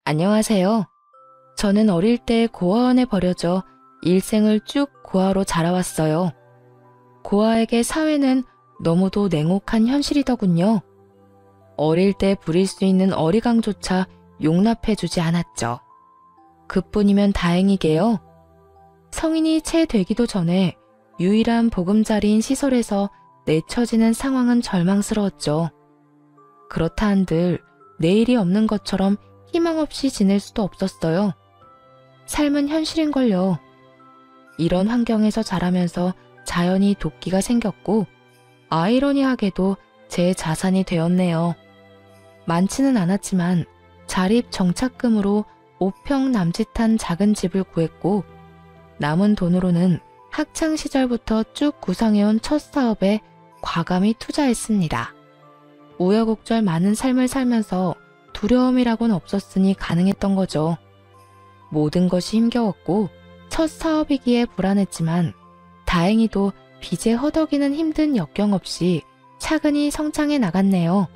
안녕하세요. 저는 어릴 때 고아원에 버려져 일생을 쭉 고아로 자라왔어요. 고아에게 사회는 너무도 냉혹한 현실이더군요. 어릴 때 부릴 수 있는 어리광조차 용납해주지 않았죠. 그뿐이면 다행이게요. 성인이 채 되기도 전에 유일한 보금자리인 시설에서 내쳐지는 상황은 절망스러웠죠. 그렇다 한들 내일이 없는 것처럼 희망 없이 지낼 수도 없었어요. 삶은 현실인걸요. 이런 환경에서 자라면서 자연히 도끼가 생겼고 아이러니하게도 제 자산이 되었네요. 많지는 않았지만 자립 정착금으로 5평 남짓한 작은 집을 구했고 남은 돈으로는 학창시절부터 쭉 구상해온 첫 사업에 과감히 투자했습니다. 우여곡절 많은 삶을 살면서 두려움이라고는 없었으니 가능했던 거죠. 모든 것이 힘겨웠고 첫 사업이기에 불안했지만 다행히도 빚에 허덕이는 힘든 역경 없이 차근히 성장해 나갔네요.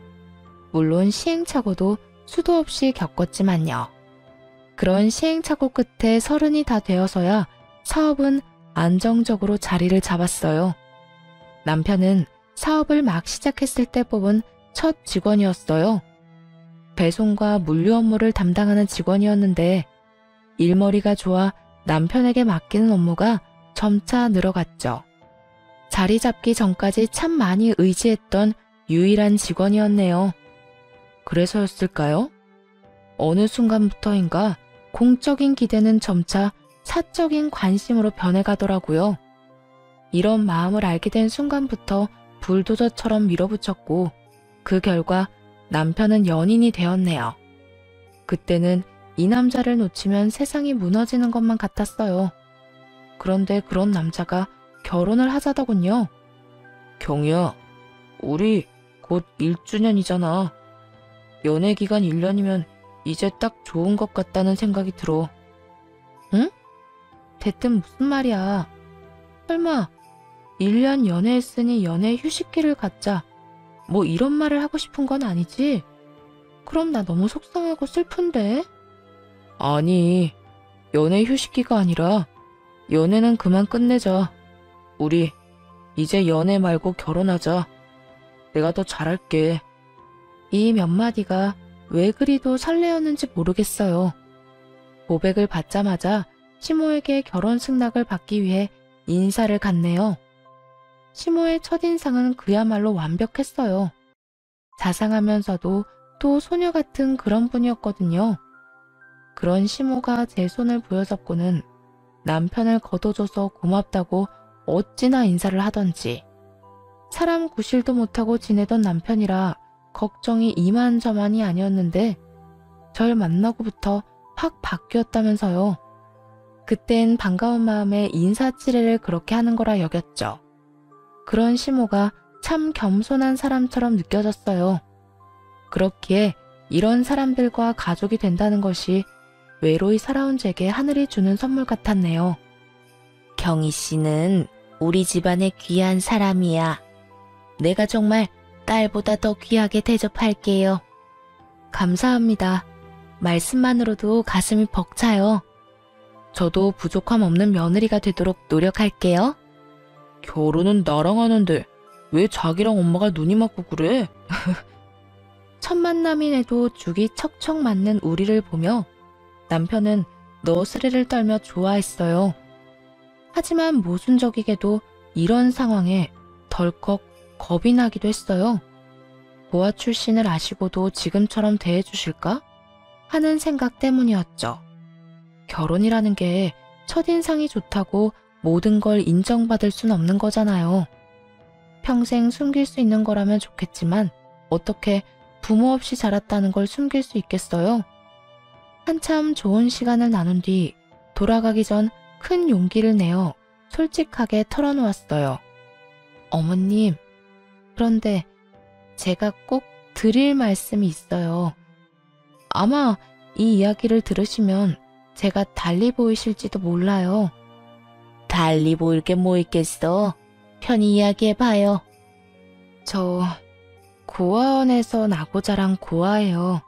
물론 시행착오도 수도 없이 겪었지만요. 그런 시행착오 끝에 30이 다 되어서야 사업은 안정적으로 자리를 잡았어요. 남편은 사업을 막 시작했을 때 뽑은 첫 직원이었어요. 배송과 물류 업무를 담당하는 직원이었는데 일머리가 좋아 남편에게 맡기는 업무가 점차 늘어갔죠. 자리 잡기 전까지 참 많이 의지했던 유일한 직원이었네요. 그래서였을까요? 어느 순간부터인가 공적인 기대는 점차 사적인 관심으로 변해가더라고요. 이런 마음을 알게 된 순간부터 불도저처럼 밀어붙였고 그 결과 남편은 연인이 되었네요. 그때는 이 남자를 놓치면 세상이 무너지는 것만 같았어요. 그런데 그런 남자가 결혼을 하자더군요. 경희야, 우리 곧 1주년이잖아. 연애 기간 1년이면 이제 딱 좋은 것 같다는 생각이 들어. 응? 대뜸 무슨 말이야. 설마 1년 연애했으니 연애 휴식기를 갖자. 뭐 이런 말을 하고 싶은 건 아니지? 그럼 나 너무 속상하고 슬픈데? 아니, 연애 휴식기가 아니라 연애는 그만 끝내자. 우리 이제 연애 말고 결혼하자. 내가 더 잘할게. 이 몇 마디가 왜 그리도 설레었는지 모르겠어요. 고백을 받자마자 시모에게 결혼 승낙을 받기 위해 인사를 갔네요. 시모의 첫인상은 그야말로 완벽했어요. 자상하면서도 또 소녀 같은 그런 분이었거든요. 그런 시모가 제 손을 부여잡고는 남편을 거둬줘서 고맙다고 어찌나 인사를 하던지. 사람 구실도 못하고 지내던 남편이라 걱정이 이만저만이 아니었는데 절 만나고부터 확 바뀌었다면서요. 그땐 반가운 마음에 인사치레를 그렇게 하는 거라 여겼죠. 그런 시모가 참 겸손한 사람처럼 느껴졌어요. 그렇기에 이런 사람들과 가족이 된다는 것이 외로이 살아온 제게 하늘이 주는 선물 같았네요. 경희 씨는 우리 집안의 귀한 사람이야. 내가 정말 딸보다 더 귀하게 대접할게요. 감사합니다. 말씀만으로도 가슴이 벅차요. 저도 부족함 없는 며느리가 되도록 노력할게요. 결혼은 나랑 하는데 왜 자기랑 엄마가 눈이 맞고 그래? 첫 만남인에도 죽이 척척 맞는 우리를 보며 남편은 너스레를 떨며 좋아했어요. 하지만 모순적이게도 이런 상황에 덜컥 겁이 나기도 했어요. 고아 출신을 아시고도 지금처럼 대해주실까? 하는 생각 때문이었죠. 결혼이라는 게 첫인상이 좋다고 모든 걸 인정받을 순 없는 거잖아요. 평생 숨길 수 있는 거라면 좋겠지만 어떻게 부모 없이 자랐다는 걸 숨길 수 있겠어요? 한참 좋은 시간을 나눈 뒤 돌아가기 전 큰 용기를 내어 솔직하게 털어놓았어요. 어머님, 그런데 제가 꼭 드릴 말씀이 있어요. 아마 이 이야기를 들으시면 제가 달리 보이실지도 몰라요. 달리 보일 게 뭐 있겠어? 편히 이야기해봐요. 저 고아원에서 나고 자란 고아예요.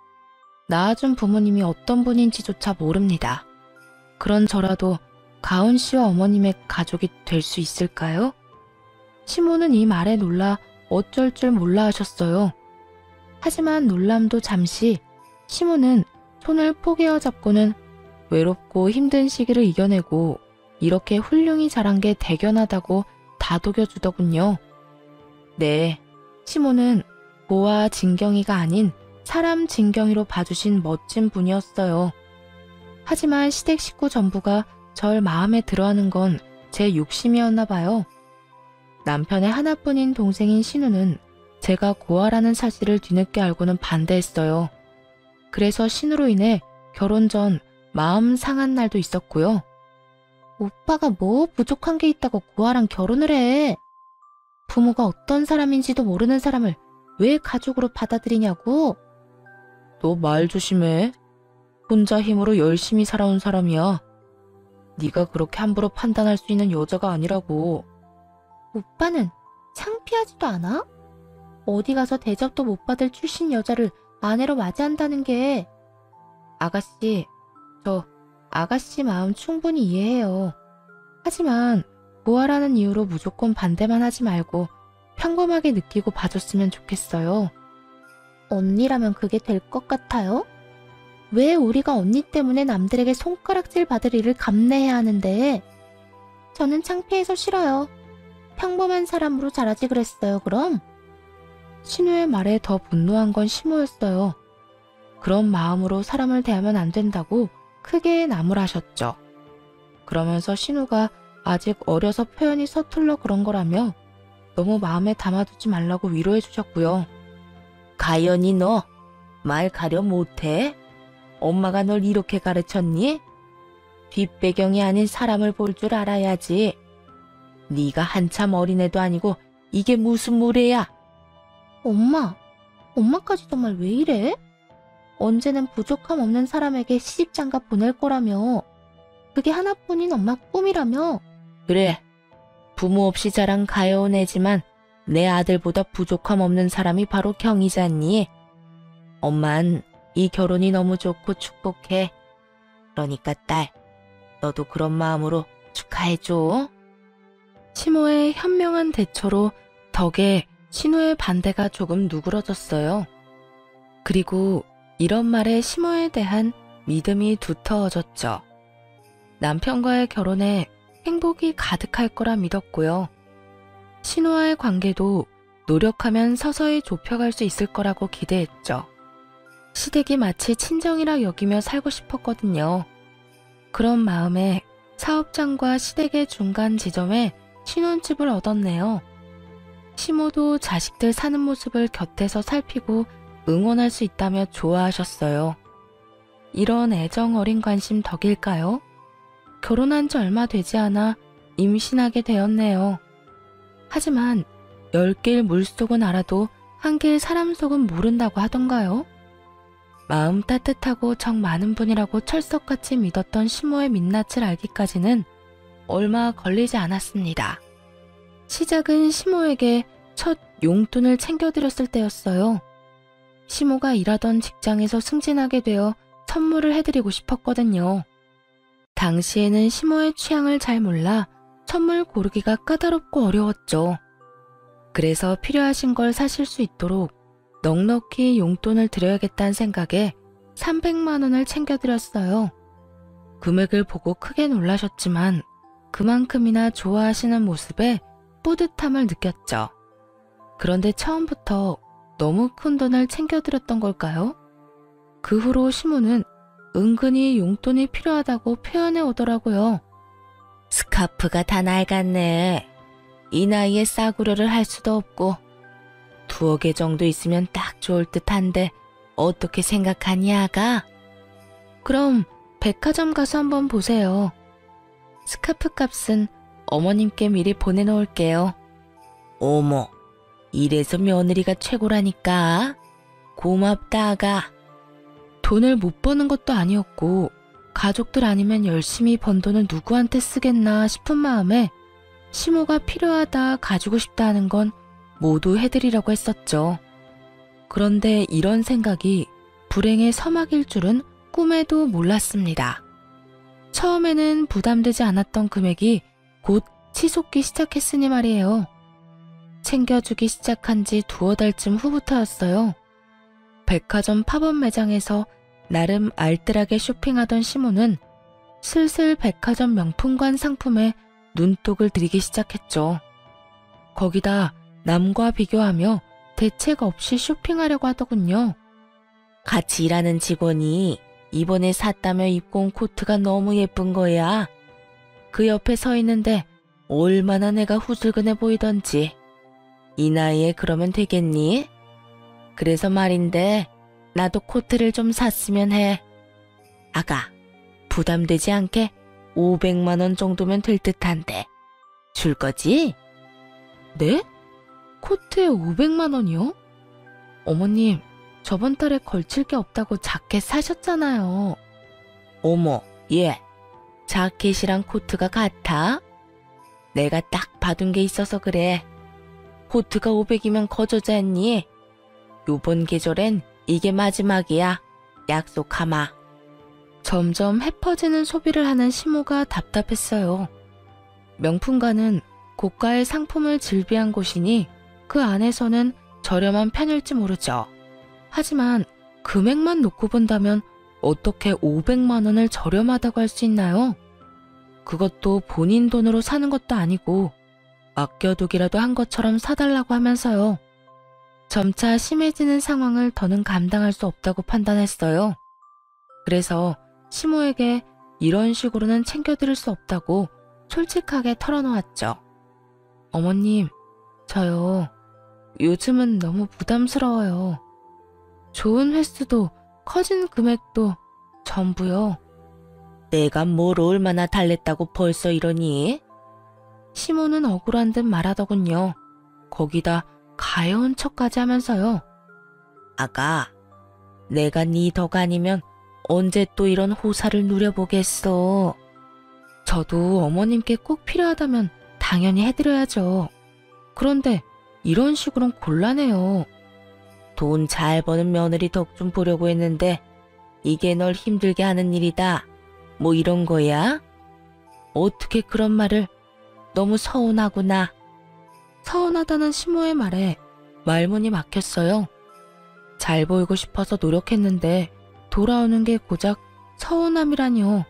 낳아준 부모님이 어떤 분인지조차 모릅니다. 그런 저라도 가은 씨와 어머님의 가족이 될 수 있을까요? 시모는 이 말에 놀라 어쩔 줄 몰라 하셨어요. 하지만 놀람도 잠시, 시모는 손을 포개어 잡고는 외롭고 힘든 시기를 이겨내고 이렇게 훌륭히 자란 게 대견하다고 다독여주더군요. 네, 시모는 고아 진경이가 아닌 사람 진경이로 봐주신 멋진 분이었어요. 하지만 시댁 식구 전부가 절 마음에 들어하는 건 제 욕심이었나 봐요. 남편의 하나뿐인 동생인 신우는 제가 고아라는 사실을 뒤늦게 알고는 반대했어요. 그래서 신우로 인해 결혼 전 마음 상한 날도 있었고요. 오빠가 뭐 부족한 게 있다고 고아랑 결혼을 해. 부모가 어떤 사람인지도 모르는 사람을 왜 가족으로 받아들이냐고. 너 말 조심해. 혼자 힘으로 열심히 살아온 사람이야. 네가 그렇게 함부로 판단할 수 있는 여자가 아니라고. 오빠는 창피하지도 않아? 어디 가서 대접도 못 받을 출신 여자를 아내로 맞이한다는 게. 아가씨, 저 아가씨 마음 충분히 이해해요. 하지만 고아라는 이유로 무조건 반대만 하지 말고 평범하게 느끼고 봐줬으면 좋겠어요. 언니라면 그게 될 것 같아요? 왜 우리가 언니 때문에 남들에게 손가락질 받을 일을 감내해야 하는데. 저는 창피해서 싫어요. 평범한 사람으로 자라지 그랬어요, 그럼? 신우의 말에 더 분노한 건 시모였어요. 그런 마음으로 사람을 대하면 안 된다고 크게 나무라셨죠. 그러면서 신우가 아직 어려서 표현이 서툴러 그런 거라며 너무 마음에 담아두지 말라고 위로해 주셨고요. 가연이 너 말 가려 못해? 엄마가 널 이렇게 가르쳤니? 뒷배경이 아닌 사람을 볼 줄 알아야지. 네가 한참 어린애도 아니고 이게 무슨 무례야? 엄마까지 정말 왜 이래? 언제는 부족함 없는 사람에게 시집장가 보낼 거라며. 그게 하나뿐인 엄마 꿈이라며. 그래, 부모 없이 자란 가여운 애지만 내 아들보다 부족함 없는 사람이 바로 경이잖니. 엄만 이 결혼이 너무 좋고 축복해. 그러니까 딸, 너도 그런 마음으로 축하해줘. 시모의 현명한 대처로 덕에 신우의 반대가 조금 누그러졌어요. 그리고 이런 말에 시모에 대한 믿음이 두터워졌죠. 남편과의 결혼에 행복이 가득할 거라 믿었고요. 신우와의 관계도 노력하면 서서히 좁혀갈 수 있을 거라고 기대했죠. 시댁이 마치 친정이라 여기며 살고 싶었거든요. 그런 마음에 사업장과 시댁의 중간 지점에 신혼집을 얻었네요. 시모도 자식들 사는 모습을 곁에서 살피고 응원할 수 있다며 좋아하셨어요. 이런 애정 어린 관심 덕일까요? 결혼한 지 얼마 되지 않아 임신하게 되었네요. 하지만 10길 물속은 알아도 1길 사람 속은 모른다고 하던가요? 마음 따뜻하고 정 많은 분이라고 철석같이 믿었던 시모의 민낯을 알기까지는 얼마 걸리지 않았습니다. 시작은 시모에게 첫 용돈을 챙겨드렸을 때였어요. 시모가 일하던 직장에서 승진하게 되어 선물을 해드리고 싶었거든요. 당시에는 시모의 취향을 잘 몰라 선물 고르기가 까다롭고 어려웠죠. 그래서 필요하신 걸 사실 수 있도록 넉넉히 용돈을 드려야겠다는 생각에 300만 원을 챙겨드렸어요. 금액을 보고 크게 놀라셨지만 그만큼이나 좋아하시는 모습에 뿌듯함을 느꼈죠. 그런데 처음부터 너무 큰 돈을 챙겨드렸던 걸까요? 그 후로 시모는 은근히 용돈이 필요하다고 표현해 오더라고요. 스카프가 다 낡았네. 이 나이에 싸구려를 할 수도 없고 2억 개 정도 있으면 딱 좋을 듯한데 어떻게 생각하니 아가? 그럼 백화점 가서 한번 보세요. 스카프 값은 어머님께 미리 보내놓을게요. 어머, 이래서 며느리가 최고라니까. 고맙다 아가. 돈을 못 버는 것도 아니었고 가족들 아니면 열심히 번 돈을 누구한테 쓰겠나 싶은 마음에 시모가 필요하다 가지고 싶다 하는 건 모두 해드리려고 했었죠. 그런데 이런 생각이 불행의 서막일 줄은 꿈에도 몰랐습니다. 처음에는 부담되지 않았던 금액이 곧 치솟기 시작했으니 말이에요. 챙겨주기 시작한 지 두어 달쯤 후부터였어요. 백화점 팝업 매장에서 나름 알뜰하게 쇼핑하던 시모는 슬슬 백화점 명품관 상품에 눈독을 들이기 시작했죠. 거기다 남과 비교하며 대책 없이 쇼핑하려고 하더군요. 같이 일하는 직원이 이번에 샀다며 입고 온 코트가 너무 예쁜 거야. 그 옆에 서 있는데 얼마나 내가 후줄근해 보이던지. 이 나이에 그러면 되겠니? 그래서 말인데 나도 코트를 좀 샀으면 해. 아가, 부담되지 않게 500만 원 정도면 될 듯한데 줄 거지? 네? 코트에 500만 원이요? 어머님, 저번 달에 걸칠 게 없다고 자켓 사셨잖아요. 어머, 얘, 자켓이랑 코트가 같아? 내가 딱 받은 게 있어서 그래. 코트가 500이면 거저잖니? 요번 계절엔 이게 마지막이야. 약속하마. 점점 해퍼지는 소비를 하는 시모가 답답했어요. 명품관은 고가의 상품을 즐비한 곳이니 그 안에서는 저렴한 편일지 모르죠. 하지만 금액만 놓고 본다면 어떻게 500만 원을 저렴하다고 할 수 있나요? 그것도 본인 돈으로 사는 것도 아니고 아껴두기라도 한 것처럼 사달라고 하면서요. 점차 심해지는 상황을 더는 감당할 수 없다고 판단했어요. 그래서 시모에게 이런 식으로는 챙겨드릴 수 없다고 솔직하게 털어놓았죠. 어머님, 저요. 요즘은 너무 부담스러워요. 좋은 횟수도 커진 금액도 전부요. 내가 뭘 얼마나 달랬다고 벌써 이러니? 시모는 억울한 듯 말하더군요. 거기다 가여운 척까지 하면서요. 아가, 내가 네 덕 아니면 언제 또 이런 호사를 누려보겠어. 저도 어머님께 꼭 필요하다면 당연히 해드려야죠. 그런데 이런 식으로는 곤란해요. 돈 잘 버는 며느리 덕 좀 보려고 했는데 이게 널 힘들게 하는 일이다. 뭐 이런 거야? 어떻게 그런 말을. 너무 서운하구나. 서운하다는 시모의 말에 말문이 막혔어요. 잘 보이고 싶어서 노력했는데 돌아오는 게 고작 서운함이라뇨.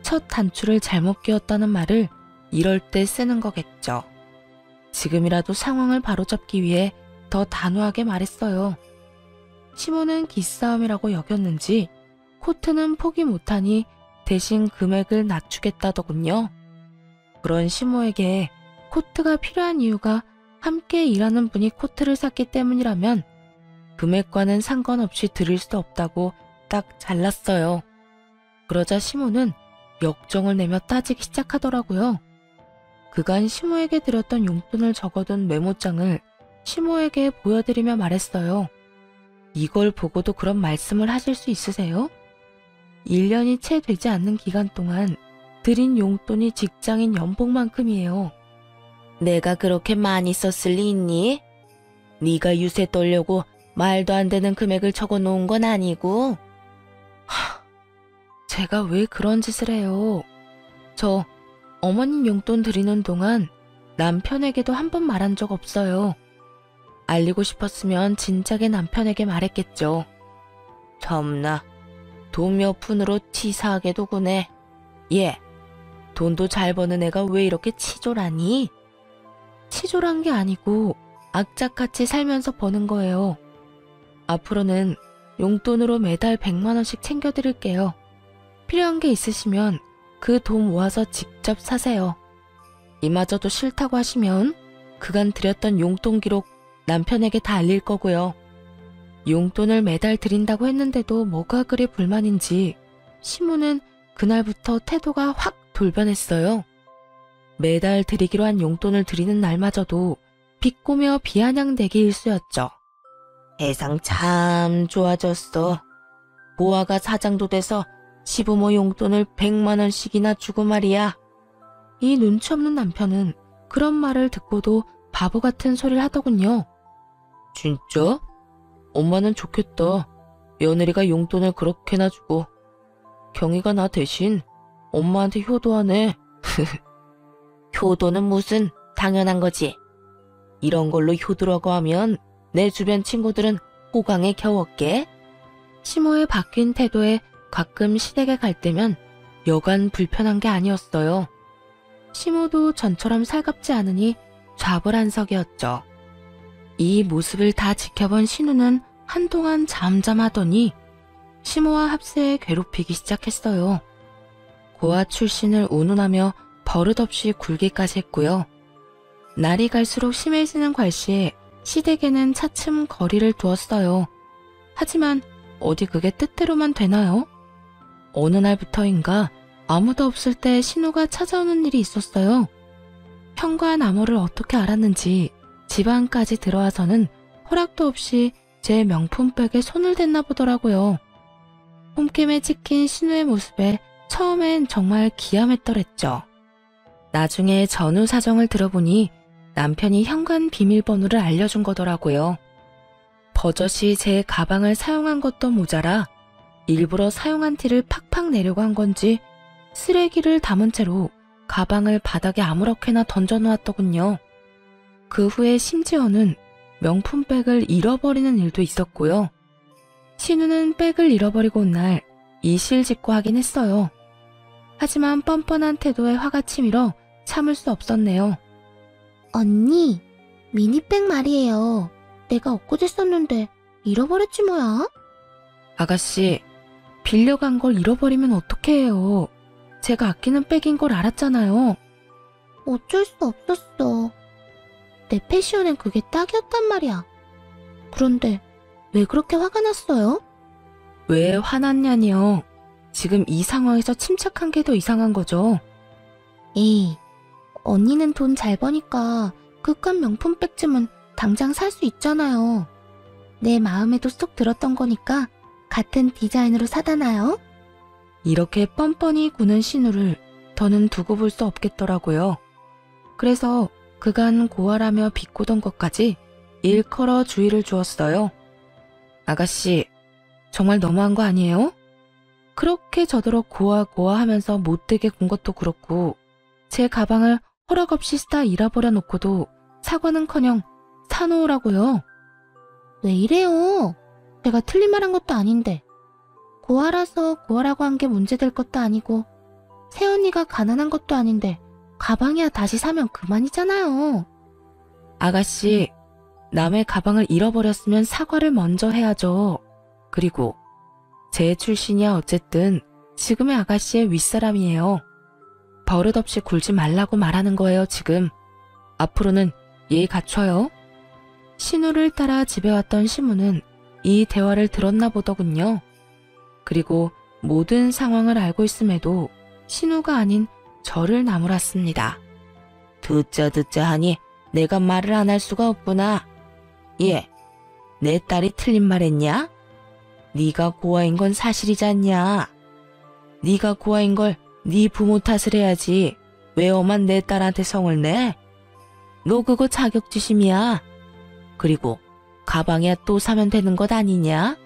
첫 단추를 잘못 끼웠다는 말을 이럴 때 쓰는 거겠죠. 지금이라도 상황을 바로잡기 위해 더 단호하게 말했어요. 시모는 기싸움이라고 여겼는지 코트는 포기 못하니 대신 금액을 낮추겠다더군요. 그런 시모에게 코트가 필요한 이유가 함께 일하는 분이 코트를 샀기 때문이라면 금액과는 상관없이 드릴 수 없다고 딱 잘랐어요. 그러자 시모는 역정을 내며 따지기 시작하더라고요. 그간 시모에게 드렸던 용돈을 적어둔 메모장을 시모에게 보여드리며 말했어요. 이걸 보고도 그런 말씀을 하실 수 있으세요? 1년이 채 되지 않는 기간 동안 드린 용돈이 직장인 연봉만큼이에요. 내가 그렇게 많이 썼을 리 있니? 네가 유세 떨려고 말도 안 되는 금액을 적어놓은 건 아니고. 제가 왜 그런 짓을 해요? 저 어머님 용돈 드리는 동안 남편에게도 한 번 말한 적 없어요. 알리고 싶었으면 진작에 남편에게 말했겠죠. 참나, 돈 몇 푼으로 치사하게도 구네. 예, 돈도 잘 버는 애가 왜 이렇게 치졸하니? 치졸한 게 아니고 악착같이 살면서 버는 거예요. 앞으로는 용돈으로 매달 100만 원씩 챙겨드릴게요. 필요한 게 있으시면 그 돈 모아서 직접 사세요. 이마저도 싫다고 하시면 그간 드렸던 용돈 기록 남편에게 다 알릴 거고요. 용돈을 매달 드린다고 했는데도 뭐가 그리 불만인지 시모는 그날부터 태도가 확 돌변했어요. 매달 드리기로 한 용돈을 드리는 날마저도 비꼬며 비아냥대기 일쑤였죠. 세상 참 좋아졌어. 보아가 사장도 돼서 시부모 용돈을 100만 원씩이나 주고 말이야. 이 눈치 없는 남편은 그런 말을 듣고도 바보 같은 소리를 하더군요. 진짜? 엄마는 좋겠다. 며느리가 용돈을 그렇게나 주고 경희가 나 대신 엄마한테 효도하네. 효도는 무슨, 당연한 거지. 이런 걸로 효도라고 하면 내 주변 친구들은 호강에 겨웠게. 시모의 바뀐 태도에 가끔 시댁에 갈 때면 여간 불편한 게 아니었어요. 시모도 전처럼 살갑지 않으니 좌불안석이었죠. 이 모습을 다 지켜본 신우는 한동안 잠잠하더니 시모와 합세에 괴롭히기 시작했어요. 고아 출신을 운운하며 버릇없이 굴기까지 했고요. 날이 갈수록 심해지는 괄시에 시댁에는 차츰 거리를 두었어요. 하지만 어디 그게 뜻대로만 되나요? 어느 날부터인가 아무도 없을 때 신우가 찾아오는 일이 있었어요. 현관암호를 어떻게 알았는지 집안까지 들어와서는 허락도 없이 제 명품백에 손을 댔나 보더라고요. 홈캠에 찍힌 신우의 모습에 처음엔 정말 기함했더랬죠. 나중에 전후 사정을 들어보니 남편이 현관 비밀번호를 알려준 거더라고요. 버젓이 제 가방을 사용한 것도 모자라 일부러 사용한 티를 팍팍 내려고 한 건지 쓰레기를 담은 채로 가방을 바닥에 아무렇게나 던져놓았더군요. 그 후에 심지어는 명품백을 잃어버리는 일도 있었고요. 신우는 백을 잃어버리고 온 날 이실직고 하긴 했어요. 하지만 뻔뻔한 태도에 화가 치밀어 참을 수 없었네요. 언니, 미니백 말이에요. 내가 엊그제 썼는데 잃어버렸지 뭐야? 아가씨, 빌려간 걸 잃어버리면 어떡해요. 제가 아끼는 백인 걸 알았잖아요. 어쩔 수 없었어. 내 패션엔 그게 딱이었단 말이야. 그런데 왜 그렇게 화가 났어요? 왜 화났냐니요. 지금 이 상황에서 침착한 게 더 이상한 거죠. 에이, 언니는 돈 잘 버니까 그깟 명품백쯤은 당장 살 수 있잖아요. 내 마음에도 쏙 들었던 거니까 같은 디자인으로 사다 놔요. 이렇게 뻔뻔히 구는 신우를 더는 두고 볼 수 없겠더라고요. 그래서 그간 고아라며 비꼬던 것까지 일컬어 주의를 주었어요. 아가씨, 정말 너무한 거 아니에요? 그렇게 저더러 고아하면서 못되게 군 것도 그렇고 제 가방을 허락 없이 쓰다 잃어버려 놓고도 사과는커녕 사놓으라고요. 왜 이래요? 내가 틀린 말 한 것도 아닌데. 고아라서 고아라고 한 게 문제될 것도 아니고 새언니가 가난한 것도 아닌데 가방이야 다시 사면 그만이잖아요. 아가씨, 남의 가방을 잃어버렸으면 사과를 먼저 해야죠. 그리고 제 출신이야 어쨌든 지금의 아가씨의 윗사람이에요. 버릇없이 굴지 말라고 말하는 거예요, 지금. 앞으로는 예의 갖춰요. 신우를 따라 집에 왔던 시무는 이 대화를 들었나 보더군요. 그리고 모든 상황을 알고 있음에도 신우가 아닌 저를 나무랐습니다. 듣자 하니 내가 말을 안 할 수가 없구나. 예, 내 딸이 틀린 말 했냐? 네가 고아인 건 사실이지 않냐? 네가 고아인 걸 네 부모 탓을 해야지. 왜 엄한 내 딸한테 성을 내? 너 그거 자격지심이야. 그리고 가방이야 또 사면 되는 것 아니냐?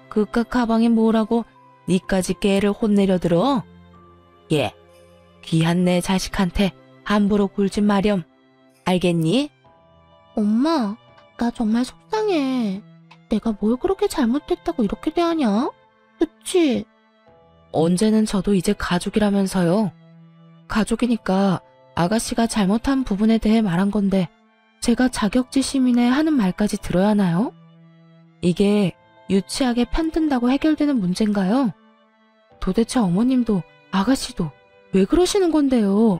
그깟 가방에 뭐라고 니까지 깨를 혼내려 들어? 예, 귀한 내 자식한테 함부로 굴지 마렴. 알겠니? 엄마, 나 정말 속상해. 내가 뭘 그렇게 잘못했다고 이렇게 대하냐? 그치? 언제는 저도 이제 가족이라면서요. 가족이니까 아가씨가 잘못한 부분에 대해 말한 건데 제가 자격지심이네 하는 말까지 들어야 하나요? 이게 유치하게 편든다고 해결되는 문제인가요? 도대체 어머님도 아가씨도 왜 그러시는 건데요?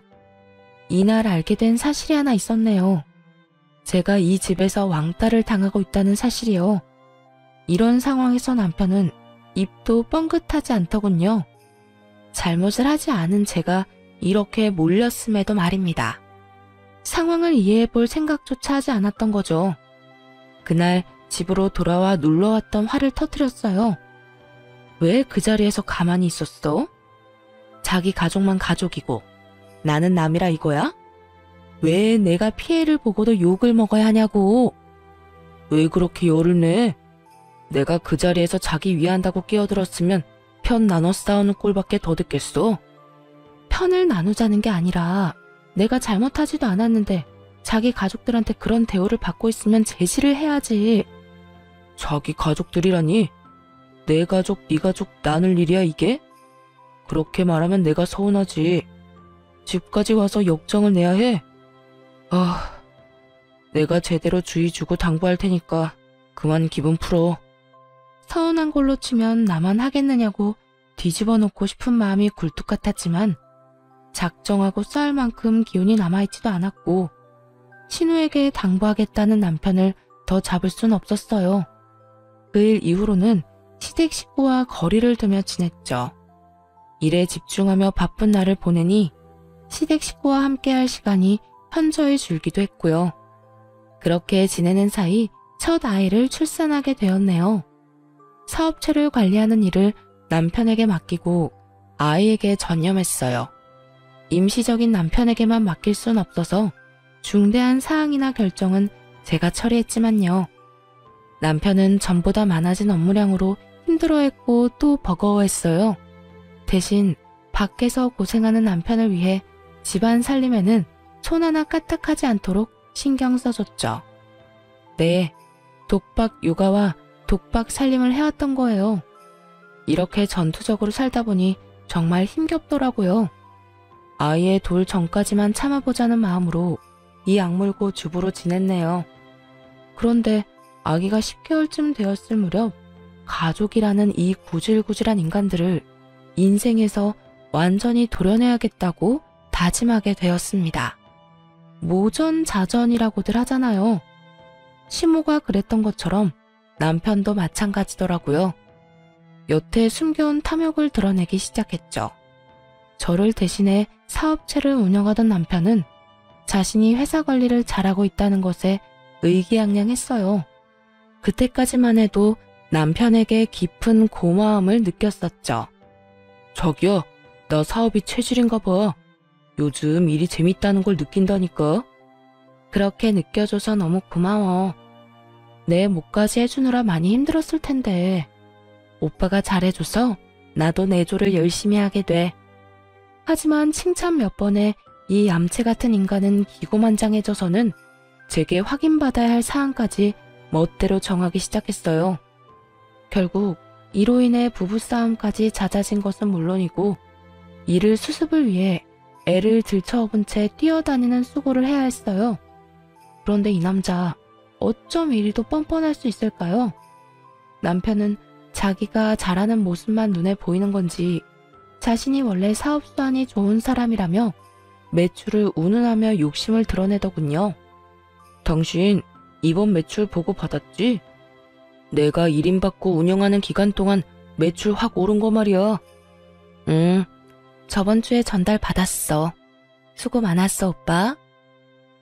이날 알게 된 사실이 하나 있었네요. 제가 이 집에서 왕따를 당하고 있다는 사실이요. 이런 상황에서 남편은 입도 뻥긋하지 않더군요. 잘못을 하지 않은 제가 이렇게 몰렸음에도 말입니다. 상황을 이해해 볼 생각조차 하지 않았던 거죠. 그날 집으로 돌아와 놀러왔던 화를 터뜨렸어요. 왜 그 자리에서 가만히 있었어? 자기 가족만 가족이고 나는 남이라 이거야? 왜 내가 피해를 보고도 욕을 먹어야 하냐고. 왜 그렇게 열을 내? 내가 그 자리에서 자기 위한다고 끼어들었으면 편 나눠 싸우는 꼴밖에 더 듣겠어. 편을 나누자는 게 아니라 내가 잘못하지도 않았는데 자기 가족들한테 그런 대우를 받고 있으면 제지를 해야지. 자기 가족들이라니? 내 가족, 네 가족 나눌 일이야 이게? 그렇게 말하면 내가 서운하지. 집까지 와서 역정을 내야 해? 내가 제대로 주의 주고 당부할 테니까 그만 기분 풀어. 서운한 걸로 치면 나만 하겠느냐고 뒤집어 놓고 싶은 마음이 굴뚝 같았지만 작정하고 싸울 만큼 기운이 남아있지도 않았고 신우에게 당부하겠다는 남편을 더 잡을 순 없었어요. 그 일 이후로는 시댁 식구와 거리를 두며 지냈죠. 일에 집중하며 바쁜 날을 보내니 시댁 식구와 함께할 시간이 현저히 줄기도 했고요. 그렇게 지내는 사이 첫 아이를 출산하게 되었네요. 사업체를 관리하는 일을 남편에게 맡기고 아이에게 전념했어요. 임시적인 남편에게만 맡길 순 없어서 중대한 사항이나 결정은 제가 처리했지만요. 남편은 전보다 많아진 업무량으로 힘들어했고 또 버거워했어요. 대신 밖에서 고생하는 남편을 위해 집안 살림에는 손 하나 까딱하지 않도록 신경 써줬죠. 네, 독박 육아와 독박 살림을 해왔던 거예요. 이렇게 전투적으로 살다 보니 정말 힘겹더라고요. 아이의 돌 전까지만 참아보자는 마음으로 이 악물고 주부로 지냈네요. 그런데 아기가 10개월쯤 되었을 무렵 가족이라는 이 구질구질한 인간들을 인생에서 완전히 도려내야겠다고 다짐하게 되었습니다. 모전자전이라고들 하잖아요. 시모가 그랬던 것처럼 남편도 마찬가지더라고요. 여태 숨겨온 탐욕을 드러내기 시작했죠. 저를 대신해 사업체를 운영하던 남편은 자신이 회사 관리를 잘하고 있다는 것에 의기양양했어요. 그때까지만 해도 남편에게 깊은 고마움을 느꼈었죠. 자기야, 나 사업이 체질인가 봐. 요즘 일이 재밌다는 걸 느낀다니까. 그렇게 느껴줘서 너무 고마워. 내 몫까지 해주느라 많이 힘들었을 텐데. 오빠가 잘해줘서 나도 내조를 열심히 하게 돼. 하지만 칭찬 몇 번에 이 얌체 같은 인간은 기고만장해져서는 제게 확인받아야 할 사항까지 멋대로 정하기 시작했어요. 결국 이로 인해 부부싸움까지 잦아진 것은 물론이고 이를 수습을 위해 애를 들쳐업은 채 뛰어다니는 수고를 해야 했어요. 그런데 이 남자 어쩜 이리도 뻔뻔할 수 있을까요? 남편은 자기가 잘하는 모습만 눈에 보이는 건지 자신이 원래 사업 수완이 좋은 사람이라며 매출을 운운하며 욕심을 드러내더군요. 당신 이번 매출 보고 받았지? 내가 1인 받고 운영하는 기간 동안 매출 확 오른 거 말이야. 응, 저번 주에 전달 받았어. 수고 많았어, 오빠.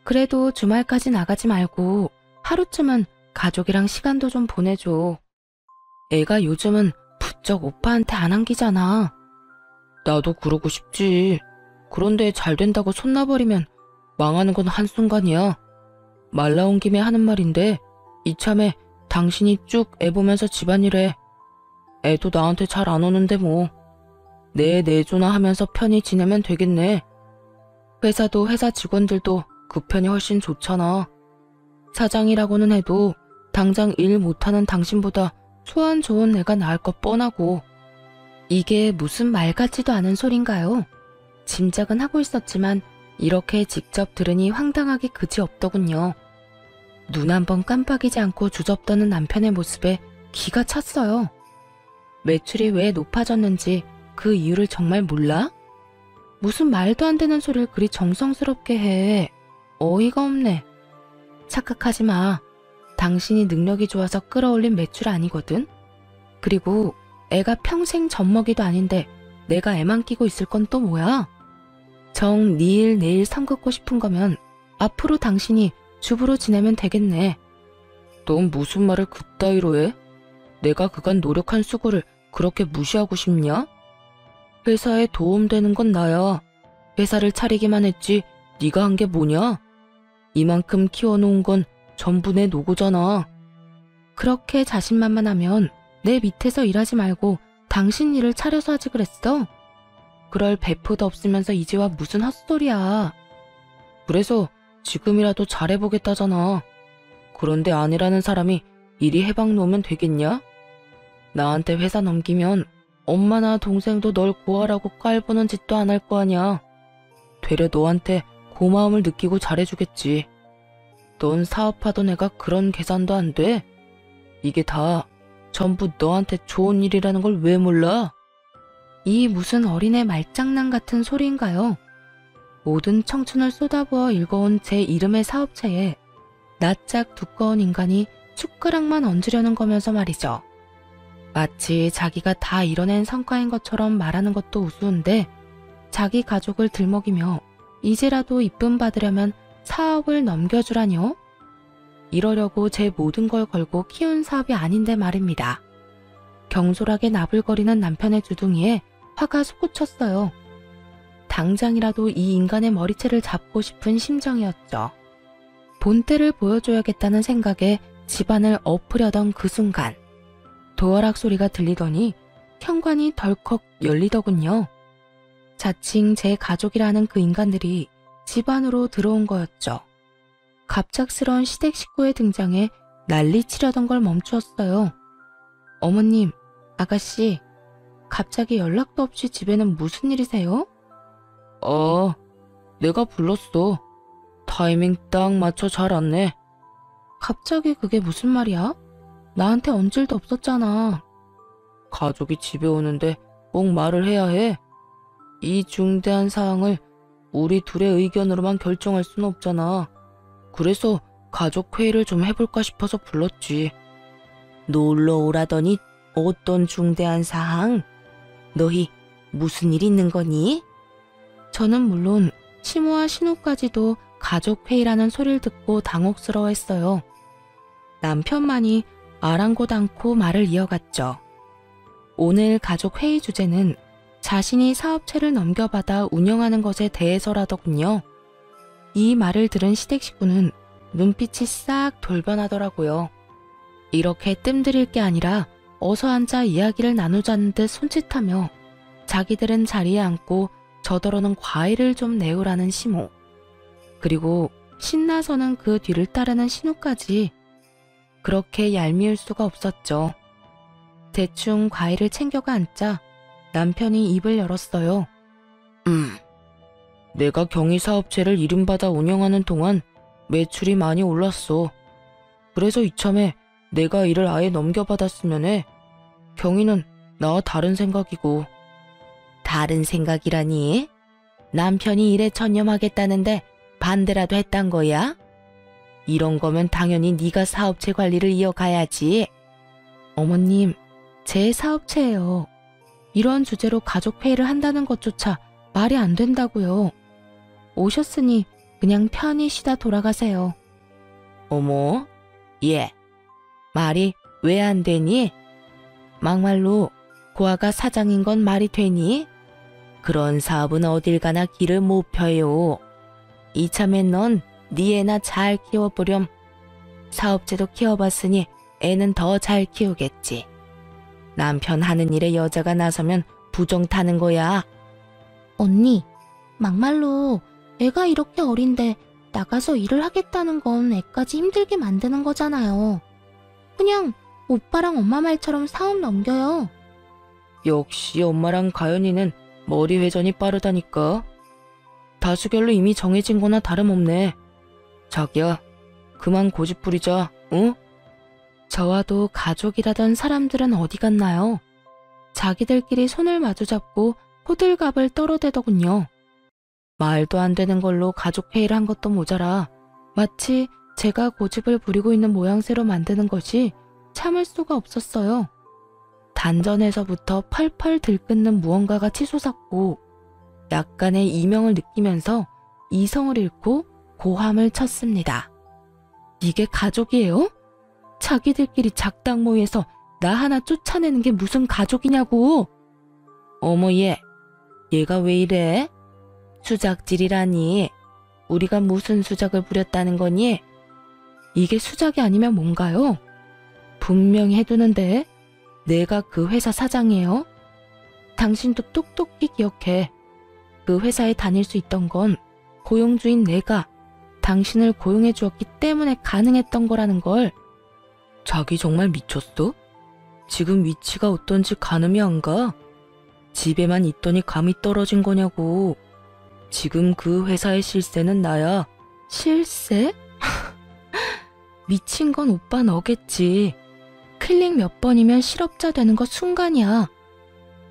그래도 주말까지 나가지 말고 하루쯤은 가족이랑 시간도 좀 보내줘. 애가 요즘은 부쩍 오빠한테 안 안기잖아. 나도 그러고 싶지. 그런데 잘 된다고 손 놔버리면 망하는 건 한순간이야. 말 나온 김에 하는 말인데 이참에 당신이 쭉 애 보면서 집안일해. 애도 나한테 잘 안 오는데 뭐. 내 내조나 하면서 편히 지내면 되겠네. 회사도 회사 직원들도 그 편이 훨씬 좋잖아. 사장이라고는 해도 당장 일 못하는 당신보다 소안 좋은 애가 나을 것 뻔하고. 이게 무슨 말 같지도 않은 소린가요? 짐작은 하고 있었지만 이렇게 직접 들으니 황당하기 그지없더군요. 눈 한 번 깜빡이지 않고 주접떠는 남편의 모습에 기가 찼어요. 매출이 왜 높아졌는지 그 이유를 정말 몰라? 무슨 말도 안 되는 소리를 그리 정성스럽게 해. 어이가 없네. 착각하지 마. 당신이 능력이 좋아서 끌어올린 매출 아니거든. 그리고 애가 평생 젖먹이도 아닌데 내가 애만 끼고 있을 건 또 뭐야? 정 니일 내일 삼 긋고 싶은 거면 앞으로 당신이 주부로 지내면 되겠네. 넌 무슨 말을 그따위로 해? 내가 그간 노력한 수고를 그렇게 무시하고 싶냐? 회사에 도움되는 건 나야. 회사를 차리기만 했지 네가 한 게 뭐냐? 이만큼 키워놓은 건 전부 내 노고잖아. 그렇게 자신만만하면 내 밑에서 일하지 말고 당신 일을 차려서 하지 그랬어? 그럴 배포도 없으면서 이제와 무슨 헛소리야. 그래서 지금이라도 잘해보겠다잖아. 그런데 아니라는 사람이 이리 해방 놓으면 되겠냐? 나한테 회사 넘기면 엄마나 동생도 널 구하라고 깔보는 짓도 안 할 거 아냐. 되려 너한테 고마움을 느끼고 잘해주겠지. 넌 사업하던 애가 그런 계산도 안 돼? 이게 다 전부 너한테 좋은 일이라는 걸 왜 몰라? 이 무슨 어린애 말장난 같은 소리인가요? 모든 청춘을 쏟아부어 읽어온 제 이름의 사업체에 낯짝 두꺼운 인간이 숟가락만 얹으려는 거면서 말이죠. 마치 자기가 다 이뤄낸 성과인 것처럼 말하는 것도 우스운데 자기 가족을 들먹이며 이제라도 이쁨 받으려면 사업을 넘겨주라뇨? 이러려고 제 모든 걸 걸고 키운 사업이 아닌데 말입니다. 경솔하게 나불거리는 남편의 주둥이에 화가 솟구쳤어요. 당장이라도 이 인간의 머리채를 잡고 싶은 심정이었죠. 본때를 보여줘야겠다는 생각에 집안을 엎으려던 그 순간 도어락 소리가 들리더니 현관이 덜컥 열리더군요. 자칭 제 가족이라는 그 인간들이 집 안으로 들어온 거였죠. 갑작스러운 시댁 식구의 등장에 난리치려던 걸 멈추었어요. 어머님, 아가씨, 갑자기 연락도 없이 집에는 무슨 일이세요? 내가 불렀어. 타이밍 딱 맞춰 잘 왔네. 갑자기 그게 무슨 말이야? 나한테 얹을 일도 없었잖아. 가족이 집에 오는데 꼭 말을 해야 해. 이 중대한 사항을 우리 둘의 의견으로만 결정할 순 없잖아. 그래서 가족 회의를 좀 해볼까 싶어서 불렀지. 놀러 오라더니 어떤 중대한 사항? 너희 무슨 일 있는 거니? 저는 물론 시모와 신우까지도 가족 회의라는 소리를 듣고 당혹스러워했어요. 남편만이 아랑곳 않고 말을 이어갔죠. 오늘 가족 회의 주제는 자신이 사업체를 넘겨받아 운영하는 것에 대해서라더군요. 이 말을 들은 시댁 식구는 눈빛이 싹 돌변하더라고요. 이렇게 뜸들일 게 아니라 어서 앉아 이야기를 나누자는 듯 손짓하며 자기들은 자리에 앉고 저더러는 과일을 좀 내오라는 시모. 그리고 신나서는 그 뒤를 따르는 신우까지. 그렇게 얄미울 수가 없었죠. 대충 과일을 챙겨가 앉자 남편이 입을 열었어요. 내가 경희 사업체를 이름받아 운영하는 동안 매출이 많이 올랐어. 그래서 이참에 내가 일을 아예 넘겨받았으면 해. 경희는 나와 다른 생각이고. 다른 생각이라니? 남편이 일에 전념하겠다는데 반대라도 했단 거야? 이런 거면 당연히 네가 사업체 관리를 이어가야지. 어머님, 제 사업체예요. 이런 주제로 가족회의를 한다는 것조차 말이 안 된다고요. 오셨으니 그냥 편히 쉬다 돌아가세요. 어머, 얘, 말이 왜 안 되니? 막말로 고아가 사장인 건 말이 되니? 그런 사업은 어딜 가나 길을 못 펴요. 이참에 넌 네 애나 잘 키워보렴. 사업체도 키워봤으니 애는 더 잘 키우겠지. 남편 하는 일에 여자가 나서면 부정 타는 거야. 언니, 막말로 애가 이렇게 어린데 나가서 일을 하겠다는 건 애까지 힘들게 만드는 거잖아요. 그냥 오빠랑 엄마 말처럼 사업 넘겨요. 역시 엄마랑 가연이는 머리 회전이 빠르다니까. 다수결로 이미 정해진 거나 다름없네. 자기야, 그만 고집 부리자, 응? 저와도 가족이라던 사람들은 어디 갔나요? 자기들끼리 손을 마주잡고 호들갑을 떨어대더군요. 말도 안 되는 걸로 가족회의를 한 것도 모자라 마치 제가 고집을 부리고 있는 모양새로 만드는 것이 참을 수가 없었어요. 단전에서부터 펄펄 들끓는 무언가가 치솟았고 약간의 이명을 느끼면서 이성을 잃고 고함을 쳤습니다. 이게 가족이에요? 자기들끼리 작당 모여서 나 하나 쫓아내는 게 무슨 가족이냐고. 어머 얘가 왜 이래? 수작질이라니. 우리가 무슨 수작을 부렸다는 거니? 이게 수작이 아니면 뭔가요? 분명히 해두는데 내가 그 회사 사장이에요. 당신도 똑똑히 기억해. 그 회사에 다닐 수 있던 건 고용주인 내가 당신을 고용해 주었기 때문에 가능했던 거라는 걸. 자기 정말 미쳤어? 지금 위치가 어떤지 가늠이 안 가? 집에만 있더니 감이 떨어진 거냐고. 지금 그 회사의 실세는 나야. 실세? 미친 건 오빠 너겠지. 클릭 몇 번이면 실업자 되는 거 순간이야.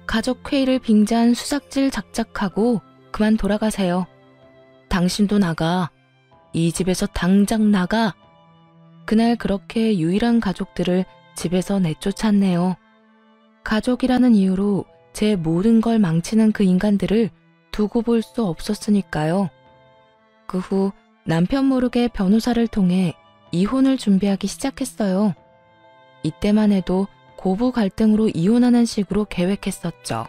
가족회의를 빙자한 수작질 작작하고 그만 돌아가세요. 당신도 나가. 이 집에서 당장 나가. 그날 그렇게 유일한 가족들을 집에서 내쫓았네요. 가족이라는 이유로 제 모든 걸 망치는 그 인간들을 두고 볼 수 없었으니까요. 그 후 남편 모르게 변호사를 통해 이혼을 준비하기 시작했어요. 이때만 해도 고부 갈등으로 이혼하는 식으로 계획했었죠.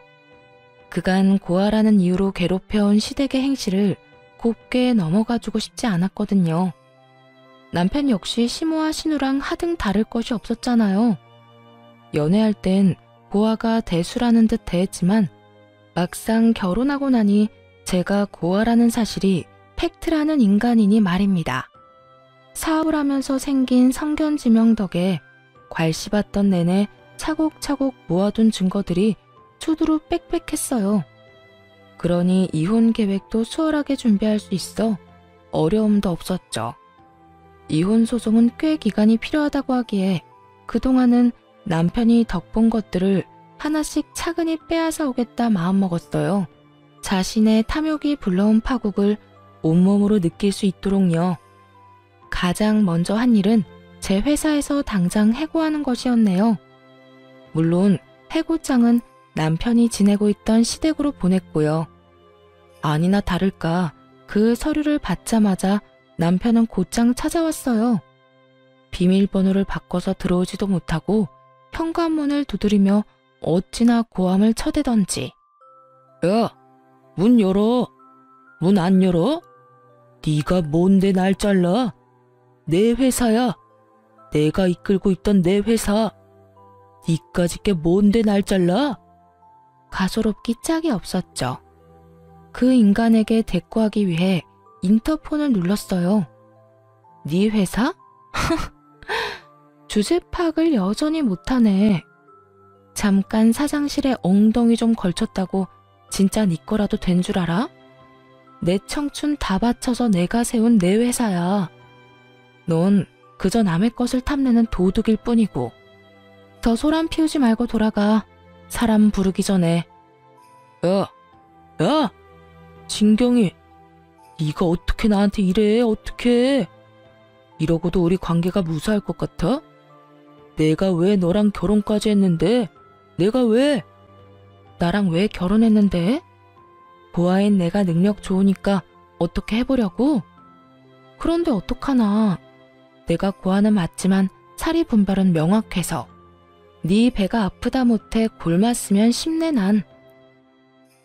그간 고아라는 이유로 괴롭혀온 시댁의 행실을 곱게 넘어가주고 싶지 않았거든요. 남편 역시 시모와 신우랑 하등 다를 것이 없었잖아요. 연애할 땐 고아가 대수라는 듯 대했지만 막상 결혼하고 나니 제가 고아라는 사실이 팩트라는 인간이니 말입니다. 사업을 하면서 생긴 성견지명 덕에 괄씹었던 내내 차곡차곡 모아둔 증거들이 수두로 빽빽했어요. 그러니 이혼 계획도 수월하게 준비할 수 있어 어려움도 없었죠. 이혼 소송은 꽤 기간이 필요하다고 하기에 그동안은 남편이 덕본 것들을 하나씩 차근히 빼앗아 오겠다 마음먹었어요. 자신의 탐욕이 불러온 파국을 온몸으로 느낄 수 있도록요. 가장 먼저 한 일은 제 회사에서 당장 해고하는 것이었네요. 물론 해고장은 남편이 지내고 있던 시댁으로 보냈고요. 아니나 다를까 그 서류를 받자마자 남편은 곧장 찾아왔어요. 비밀번호를 바꿔서 들어오지도 못하고 현관문을 두드리며 어찌나 고함을 쳐대던지. 야, 문 열어. 문 안 열어? 네가 뭔데 날 잘라? 내 회사야. 내가 이끌고 있던 내 회사. 니까짓 게 뭔데 날 잘라? 가소롭기 짝이 없었죠. 그 인간에게 대꾸하기 위해 인터폰을 눌렀어요. 네 회사? 주제 파악을 여전히 못하네. 잠깐 사장실에 엉덩이 좀 걸쳤다고 진짜 네 거라도 된 줄 알아? 내 청춘 다 바쳐서 내가 세운 내 회사야. 넌 그저 남의 것을 탐내는 도둑일 뿐이고. 더 소란 피우지 말고 돌아가. 사람 부르기 전에. 야! 진경이, 네가 어떻게 나한테 이래? 어떻게? 이러고도 우리 관계가 무사할 것 같아? 내가 왜 너랑 결혼까지 했는데? 내가 왜? 나랑 왜 결혼했는데? 고아인 내가 능력 좋으니까 어떻게 해보려고? 그런데 어떡하나. 내가 고아는 맞지만 사리 분별은 명확해서. 네 배가 아프다 못해 굶었으면 심내 난.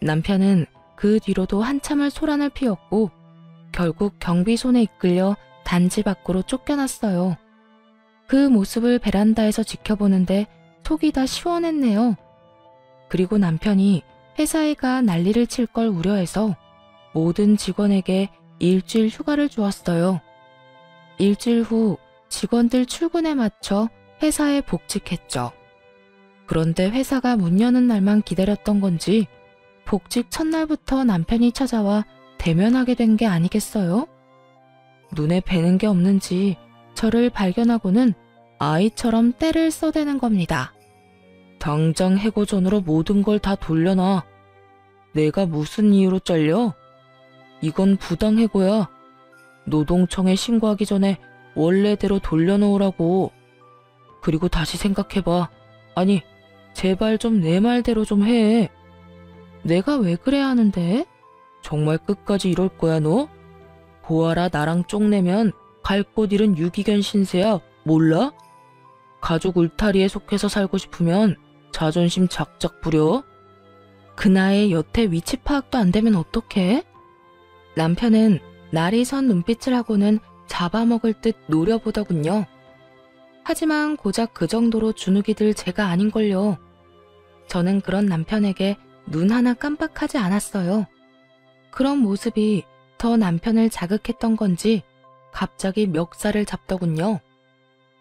남편은 그 뒤로도 한참을 소란을 피웠고 결국 경비손에 이끌려 단지 밖으로 쫓겨났어요. 그 모습을 베란다에서 지켜보는데 속이 다 시원했네요. 그리고 남편이 회사에 가 난리를 칠 걸 우려해서 모든 직원에게 일주일 휴가를 주었어요. 일주일 후 직원들 출근에 맞춰 회사에 복직했죠. 그런데 회사가 문 여는 날만 기다렸던 건지 복직 첫날부터 남편이 찾아와 대면하게 된 게 아니겠어요? 눈에 뵈는 게 없는지 저를 발견하고는 아이처럼 떼를 써대는 겁니다. 당장 해고전으로 모든 걸 다 돌려놔. 내가 무슨 이유로 잘려? 이건 부당해고야. 노동청에 신고하기 전에 원래대로 돌려놓으라고. 그리고 다시 생각해봐. 아니, 제발 좀 내 말대로 좀 해. 내가 왜 그래야 하는데? 정말 끝까지 이럴 거야 너? 보아라, 나랑 쪽내면 갈 곳 잃은 유기견 신세야. 몰라? 가족 울타리에 속해서 살고 싶으면 자존심 작작 부려. 그 나이에 여태 위치 파악도 안 되면 어떡해? 남편은 날이 선 눈빛을 하고는 잡아먹을 듯 노려보더군요. 하지만 고작 그 정도로 주눅이 들 제가 아닌걸요. 저는 그런 남편에게 눈 하나 깜빡하지 않았어요. 그런 모습이 더 남편을 자극했던 건지 갑자기 멱살을 잡더군요.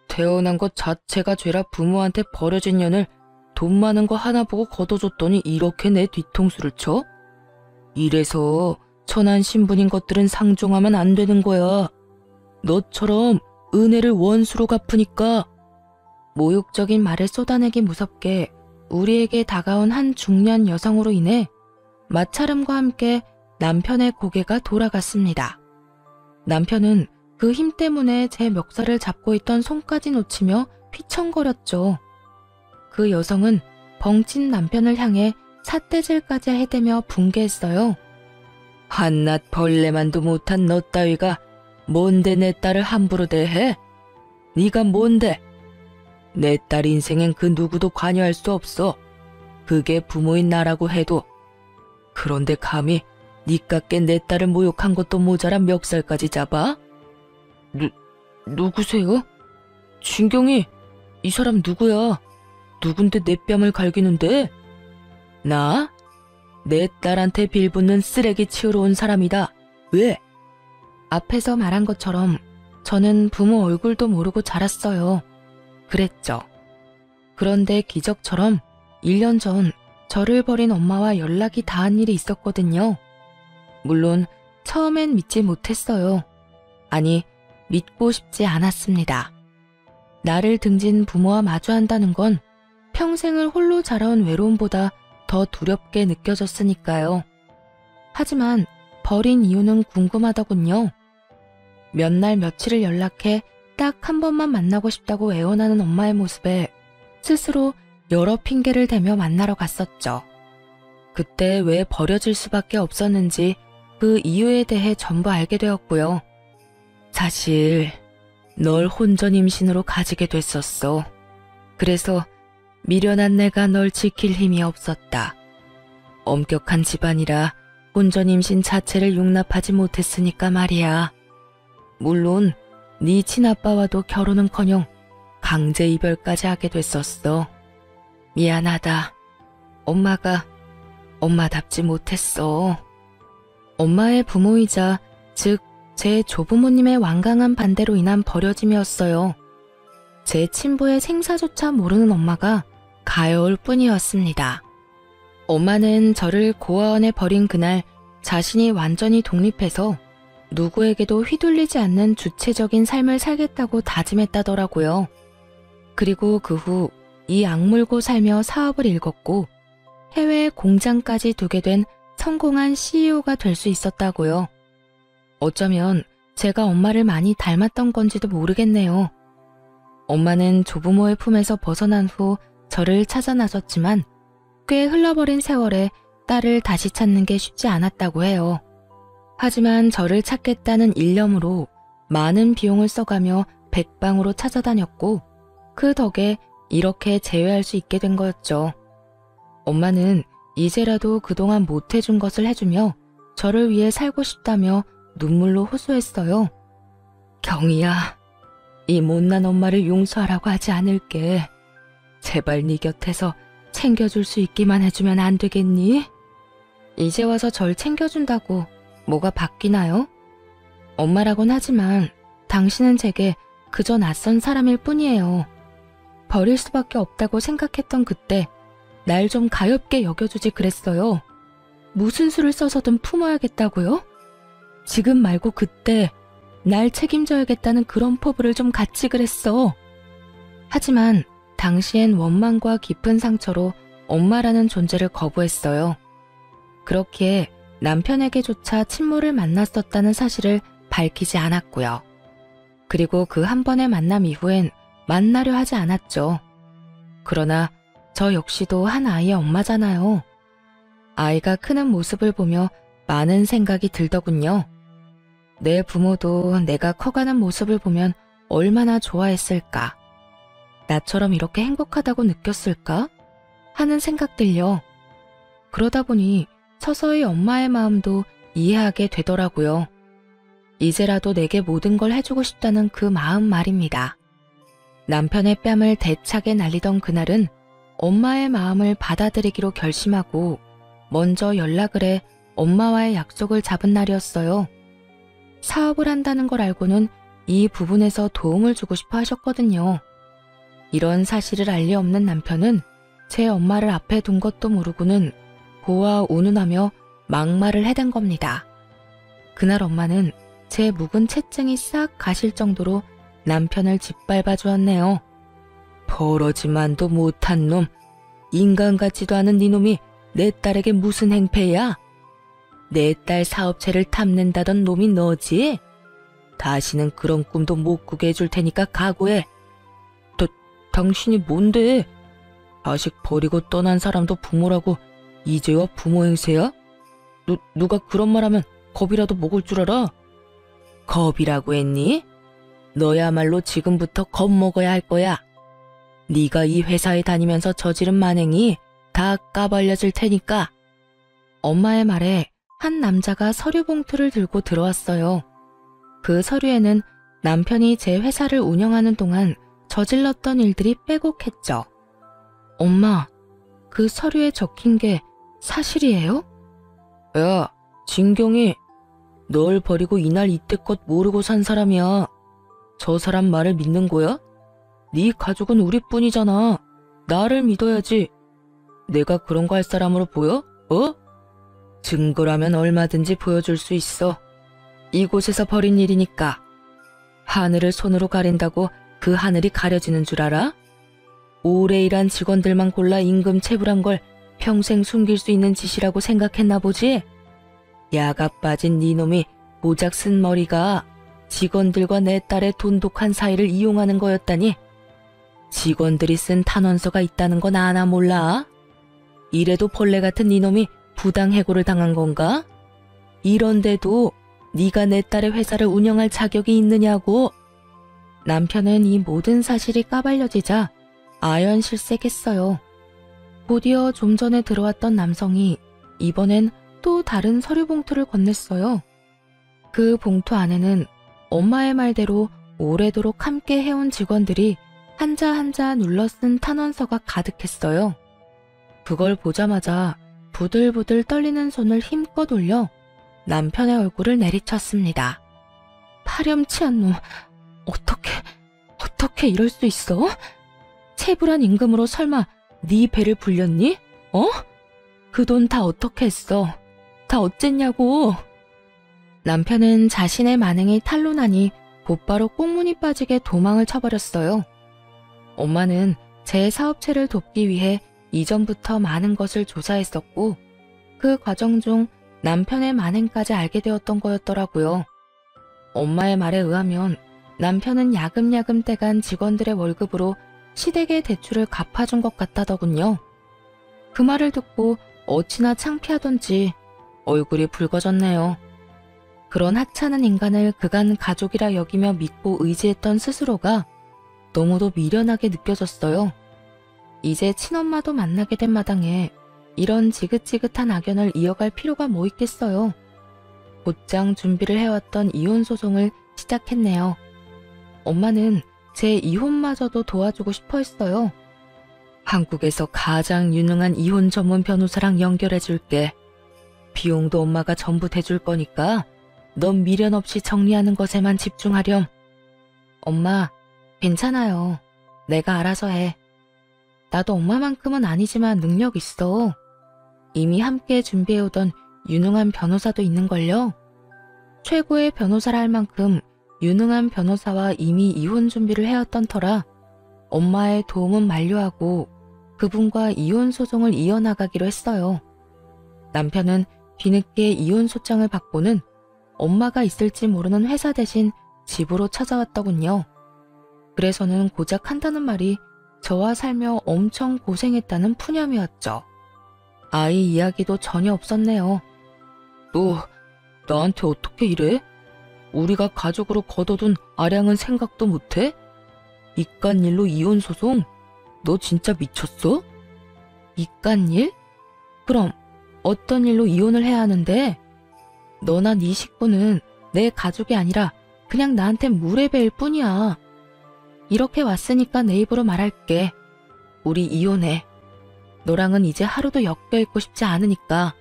태어난 것 자체가 죄라 부모한테 버려진 년을 돈 많은 거 하나 보고 걷어줬더니 이렇게 내 뒤통수를 쳐? 이래서 천한 신분인 것들은 상종하면 안 되는 거야. 너처럼 은혜를 원수로 갚으니까. 모욕적인 말을 쏟아내기 무섭게 우리에게 다가온 한 중년 여성으로 인해 마찰음과 함께 남편의 고개가 돌아갔습니다. 남편은 그 힘 때문에 제 멱살을 잡고 있던 손까지 놓치며 휘청거렸죠. 그 여성은 벙찐 남편을 향해 삿대질까지 해대며 분개했어요. 한낱 벌레만도 못한 너 따위가 뭔데 내 딸을 함부로 대해? 네가 뭔데? 내 딸 인생엔 그 누구도 관여할 수 없어. 그게 부모인 나라고 해도. 그런데 감히 니깎게 내 딸을 모욕한 것도 모자라 멱살까지 잡아? 누구세요? 진경이, 이 사람 누구야? 누군데 내 뺨을 갈기는데? 나? 내 딸한테 빌붙는 쓰레기 치우러 온 사람이다. 왜? 앞에서 말한 것처럼 저는 부모 얼굴도 모르고 자랐어요. 그랬죠. 그런데 기적처럼 1년 전 저를 버린 엄마와 연락이 닿은 일이 있었거든요. 물론 처음엔 믿지 못했어요. 아니, 믿고 싶지 않았습니다. 나를 등진 부모와 마주한다는 건 평생을 홀로 자라온 외로움보다 더 두렵게 느껴졌으니까요. 하지만 버린 이유는 궁금하더군요. 몇 날 며칠을 연락해 딱 한 번만 만나고 싶다고 애원하는 엄마의 모습에 스스로 여러 핑계를 대며 만나러 갔었죠. 그때 왜 버려질 수밖에 없었는지 그 이유에 대해 전부 알게 되었고요. 사실 널 혼전 임신으로 가지게 됐었어. 그래서 미련한 내가 널 지킬 힘이 없었다. 엄격한 집안이라 혼전 임신 자체를 용납하지 못했으니까 말이야. 물론 네 친아빠와도 결혼은커녕 강제 이별까지 하게 됐었어. 미안하다. 엄마가 엄마답지 못했어. 엄마의 부모이자 즉 제 조부모님의 완강한 반대로 인한 버려짐이었어요. 제 친부의 생사조차 모르는 엄마가 가여울 뿐이었습니다. 엄마는 저를 고아원에 버린 그날 자신이 완전히 독립해서 누구에게도 휘둘리지 않는 주체적인 삶을 살겠다고 다짐했다더라고요. 그리고 그 후 이 악물고 살며 사업을 일궜고 해외에 공장까지 두게 된 성공한 CEO가 될 수 있었다고요. 어쩌면 제가 엄마를 많이 닮았던 건지도 모르겠네요. 엄마는 조부모의 품에서 벗어난 후 저를 찾아 나섰지만 꽤 흘러버린 세월에 딸을 다시 찾는 게 쉽지 않았다고 해요. 하지만 저를 찾겠다는 일념으로 많은 비용을 써가며 백방으로 찾아다녔고 그 덕에 이렇게 재회할 수 있게 된 거였죠. 엄마는 이제라도 그동안 못해준 것을 해주며 저를 위해 살고 싶다며 눈물로 호소했어요. 경이야, 이 못난 엄마를 용서하라고 하지 않을게. 제발 네 곁에서 챙겨줄 수 있기만 해주면 안 되겠니? 이제 와서 절 챙겨준다고 뭐가 바뀌나요? 엄마라곤 하지만 당신은 제게 그저 낯선 사람일 뿐이에요. 버릴 수밖에 없다고 생각했던 그때 날 좀 가엾게 여겨주지 그랬어요. 무슨 수를 써서든 품어야겠다고요? 지금 말고 그때 날 책임져야겠다는 그런 포부를 좀 갖지 그랬어. 하지만 당시엔 원망과 깊은 상처로 엄마라는 존재를 거부했어요. 그렇기에 남편에게조차 친모를 만났었다는 사실을 밝히지 않았고요. 그리고 그 한 번의 만남 이후엔 만나려 하지 않았죠. 그러나 저 역시도 한 아이의 엄마잖아요. 아이가 크는 모습을 보며 많은 생각이 들더군요. 내 부모도 내가 커가는 모습을 보면 얼마나 좋아했을까? 나처럼 이렇게 행복하다고 느꼈을까? 하는 생각들요. 그러다 보니 서서히 엄마의 마음도 이해하게 되더라고요. 이제라도 내게 모든 걸 해주고 싶다는 그 마음 말입니다. 남편의 뺨을 대차게 날리던 그날은 엄마의 마음을 받아들이기로 결심하고 먼저 연락을 해 엄마와의 약속을 잡은 날이었어요. 사업을 한다는 걸 알고는 이 부분에서 도움을 주고 싶어 하셨거든요. 이런 사실을 알 리 없는 남편은 제 엄마를 앞에 둔 것도 모르고는 고와 운운하며 막말을 해댄 겁니다. 그날 엄마는 제 묵은 채증이 싹 가실 정도로 남편을 짓밟아 주었네요. 버러지만도 못한 놈, 인간 같지도 않은 네 놈이 내 딸에게 무슨 행패야? 내 딸 사업체를 탐낸다던 놈이 너지? 다시는 그런 꿈도 못 꾸게 해줄 테니까 각오해. 당신이 뭔데? 자식 버리고 떠난 사람도 부모라고 이제와 부모 행세야? 누가 그런 말하면 겁이라도 먹을 줄 알아? 겁이라고 했니? 너야말로 지금부터 겁먹어야 할 거야. 네가 이 회사에 다니면서 저지른 만행이 다 까발려질 테니까. 엄마의 말에 한 남자가 서류 봉투를 들고 들어왔어요. 그 서류에는 남편이 제 회사를 운영하는 동안 저질렀던 일들이 빼곡했죠. 엄마, 그 서류에 적힌 게 사실이에요? 야, 진경이 널 버리고 이날 이때껏 모르고 산 사람이야. 저 사람 말을 믿는 거야? 네 가족은 우리뿐이잖아. 나를 믿어야지. 내가 그런 거 할 사람으로 보여? 증거라면 얼마든지 보여줄 수 있어. 이곳에서 벌인 일이니까. 하늘을 손으로 가린다고 그 하늘이 가려지는 줄 알아? 오래 일한 직원들만 골라 임금 체불한 걸 평생 숨길 수 있는 짓이라고 생각했나 보지? 야가 빠진 네 놈이 모작 쓴 머리가 직원들과 내 딸의 돈독한 사이를 이용하는 거였다니. 직원들이 쓴 탄원서가 있다는 건 아나 몰라? 이래도 벌레 같은 네 놈이 부당해고를 당한 건가? 이런데도 네가 내 딸의 회사를 운영할 자격이 있느냐고. 남편은 이 모든 사실이 까발려지자 아연실색했어요. 곧이어 좀 전에 들어왔던 남성이 이번엔 또 다른 서류 봉투를 건넸어요. 그 봉투 안에는 엄마의 말대로 오래도록 함께 해온 직원들이 한자 한자 눌러 쓴 탄원서가 가득했어요. 그걸 보자마자 부들부들 떨리는 손을 힘껏 올려 남편의 얼굴을 내리쳤습니다. 파렴치한 놈, 어떻게 이럴 수 있어? 체불한 임금으로 설마 네 배를 불렸니? 그 돈 다 어떻게 했어? 다 어쨌냐고? 남편은 자신의 만행이 탄로나니 곧바로 꽁무니 빠지게 도망을 쳐버렸어요. 엄마는 제 사업체를 돕기 위해 이전부터 많은 것을 조사했었고 그 과정 중 남편의 만행까지 알게 되었던 거였더라고요. 엄마의 말에 의하면 남편은 야금야금 떼간 직원들의 월급으로 시댁의 대출을 갚아준 것 같다더군요. 그 말을 듣고 어찌나 창피하던지 얼굴이 붉어졌네요. 그런 하찮은 인간을 그간 가족이라 여기며 믿고 의지했던 스스로가 너무도 미련하게 느껴졌어요. 이제 친엄마도 만나게 된 마당에 이런 지긋지긋한 악연을 이어갈 필요가 뭐 있겠어요. 곧장 준비를 해왔던 이혼 소송을 시작했네요. 엄마는 제 이혼마저도 도와주고 싶어 했어요. 한국에서 가장 유능한 이혼 전문 변호사랑 연결해줄게. 비용도 엄마가 전부 대줄 거니까 넌 미련 없이 정리하는 것에만 집중하렴. 엄마, 괜찮아요. 내가 알아서 해. 나도 엄마만큼은 아니지만 능력 있어. 이미 함께 준비해오던 유능한 변호사도 있는걸요. 최고의 변호사라 할 만큼 유능한 변호사와 이미 이혼 준비를 해왔던 터라 엄마의 도움은 만료하고 그분과 이혼 소송을 이어나가기로 했어요. 남편은 뒤늦게 이혼 소장을 받고는 엄마가 있을지 모르는 회사 대신 집으로 찾아왔더군요. 그래서는 고작 한다는 말이 저와 살며 엄청 고생했다는 푸념이었죠. 아이 이야기도 전혀 없었네요. 너 나한테 어떻게 이래? 우리가 가족으로 거둬둔 아량은 생각도 못해? 이깟일로 이혼 소송? 너 진짜 미쳤어? 이깟일? 그럼 어떤 일로 이혼을 해야 하는데? 너나 네 식구는 내 가족이 아니라 그냥 나한텐 물의 배일 뿐이야. 이렇게 왔으니까 내 입으로 말할게. 우리 이혼해. 너랑은 이제 하루도 엮여있고 싶지 않으니까.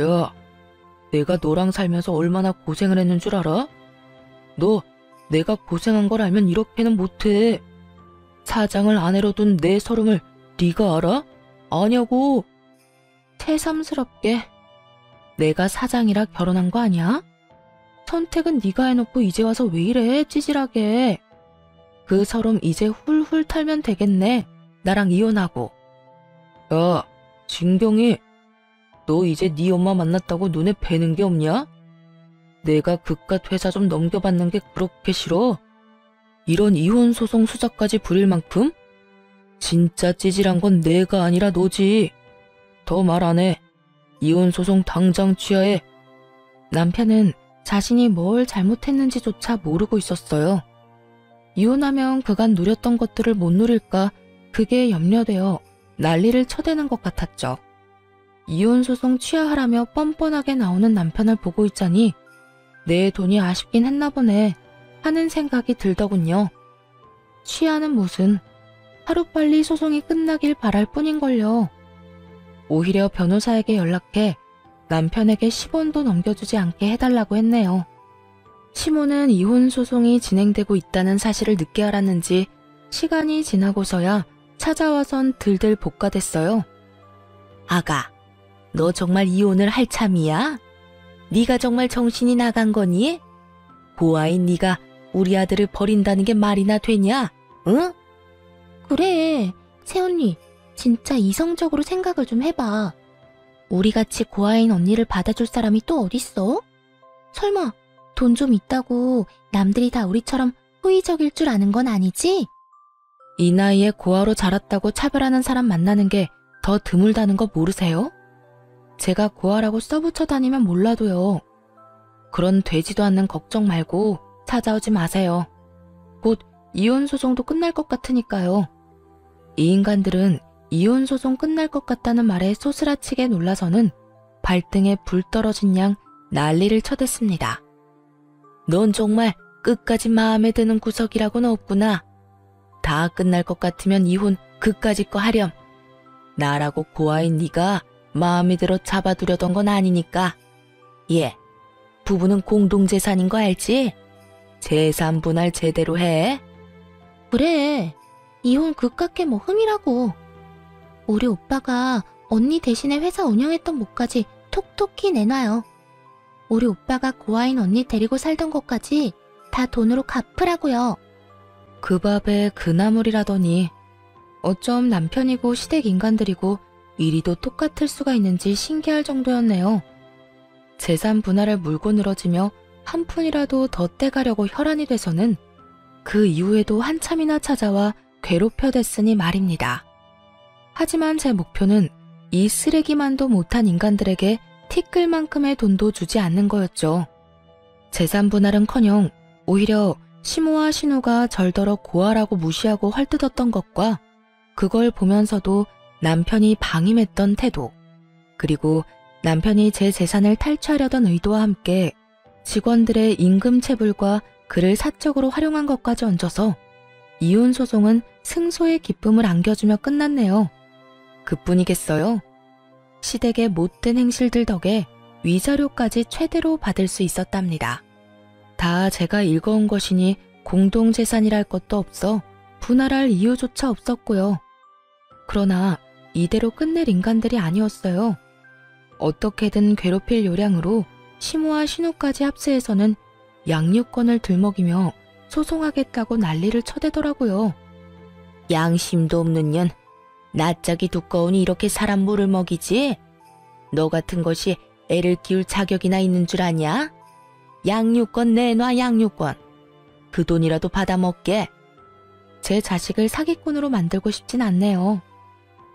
야, 내가 너랑 살면서 얼마나 고생을 했는 줄 알아? 너 내가 고생한 걸 알면 이렇게는 못해. 사장을 아내로 둔 내 서름을 네가 알아? 아냐고. 새삼스럽게. 내가 사장이라 결혼한 거 아니야? 선택은 네가 해놓고 이제 와서 왜 이래 찌질하게. 그 서름 이제 훌훌 털면 되겠네. 나랑 이혼하고. 야, 진경이, 너 이제 네 엄마 만났다고 눈에 뵈는 게 없냐? 내가 그깟 회사 좀 넘겨받는 게 그렇게 싫어? 이런 이혼 소송 수작까지 부릴 만큼? 진짜 찌질한 건 내가 아니라 너지. 더 말 안 해. 이혼 소송 당장 취하해. 남편은 자신이 뭘 잘못했는지조차 모르고 있었어요. 이혼하면 그간 누렸던 것들을 못 누릴까 그게 염려되어 난리를 쳐대는 것 같았죠. 이혼 소송 취하하라며 뻔뻔하게 나오는 남편을 보고 있자니 내 돈이 아쉽긴 했나 보네 하는 생각이 들더군요. 취하는 무슨, 하루빨리 소송이 끝나길 바랄 뿐인걸요. 오히려 변호사에게 연락해 남편에게 10원도 넘겨주지 않게 해달라고 했네요. 시모는 이혼 소송이 진행되고 있다는 사실을 늦게 알았는지 시간이 지나고서야 찾아와선 들들 볶아댔어요. 아가, 너 정말 이혼을 할 참이야? 네가 정말 정신이 나간 거니? 고아인 네가 우리 아들을 버린다는 게 말이나 되냐? 응? 그래, 새언니, 진짜 이성적으로 생각을 좀 해봐. 우리같이 고아인 언니를 받아줄 사람이 또 어딨어? 설마 돈 좀 있다고 남들이 다 우리처럼 호의적일 줄 아는 건 아니지? 이 나이에 고아로 자랐다고 차별하는 사람 만나는 게 더 드물다는 거 모르세요? 제가 고아라고 써붙여 다니면 몰라도요. 그런 되지도 않는 걱정 말고 찾아오지 마세요. 곧 이혼 소송도 끝날 것 같으니까요. 이 인간들은 이혼 소송 끝날 것 같다는 말에 소스라치게 놀라서는 발등에 불 떨어진 양 난리를 쳐댔습니다. 넌 정말 끝까지 마음에 드는 구석이라고는 없구나. 다 끝날 것 같으면 이혼 그까짓 거 하렴. 나라고 고아인 네가 마음에 들어 잡아두려던 건 아니니까. 예, 부부는 공동재산인 거 알지? 재산 분할 제대로 해. 그래, 이혼 그깟게 뭐 흠이라고. 우리 오빠가 언니 대신에 회사 운영했던 몫까지 톡톡히 내놔요. 우리 오빠가 고아인 언니 데리고 살던 곳까지 다 돈으로 갚으라고요. 그 밥에 그 나물이라더니 어쩜 남편이고 시댁 인간들이고 이리도 똑같을 수가 있는지 신기할 정도였네요. 재산 분할을 물고 늘어지며 한 푼이라도 더 떼가려고 혈안이 돼서는 그 이후에도 한참이나 찾아와 괴롭혀댔으니 말입니다. 하지만 제 목표는 이 쓰레기만도 못한 인간들에게 티끌만큼의 돈도 주지 않는 거였죠. 재산 분할은커녕 오히려 시모와 신우가 절더러 고아라고 무시하고 헐뜯었던 것과 그걸 보면서도 남편이 방임했던 태도, 그리고 남편이 제 재산을 탈취하려던 의도와 함께 직원들의 임금 체불과 그를 사적으로 활용한 것까지 얹어서 이혼 소송은 승소의 기쁨을 안겨주며 끝났네요. 그뿐이겠어요? 시댁의 못된 행실들 덕에 위자료까지 최대로 받을 수 있었답니다. 다 제가 읽어온 것이니 공동재산이랄 것도 없어 분할할 이유조차 없었고요. 그러나 이대로 끝낼 인간들이 아니었어요. 어떻게든 괴롭힐 요량으로 시모와 신우까지 합세해서는 양육권을 들먹이며 소송하겠다고 난리를 쳐대더라고요. 양심도 없는 년, 낯짝이 두꺼우니 이렇게 사람 물을 먹이지? 너 같은 것이 애를 키울 자격이나 있는 줄 아냐? 양육권 내놔, 양육권. 그 돈이라도 받아먹게. 제 자식을 사기꾼으로 만들고 싶진 않네요.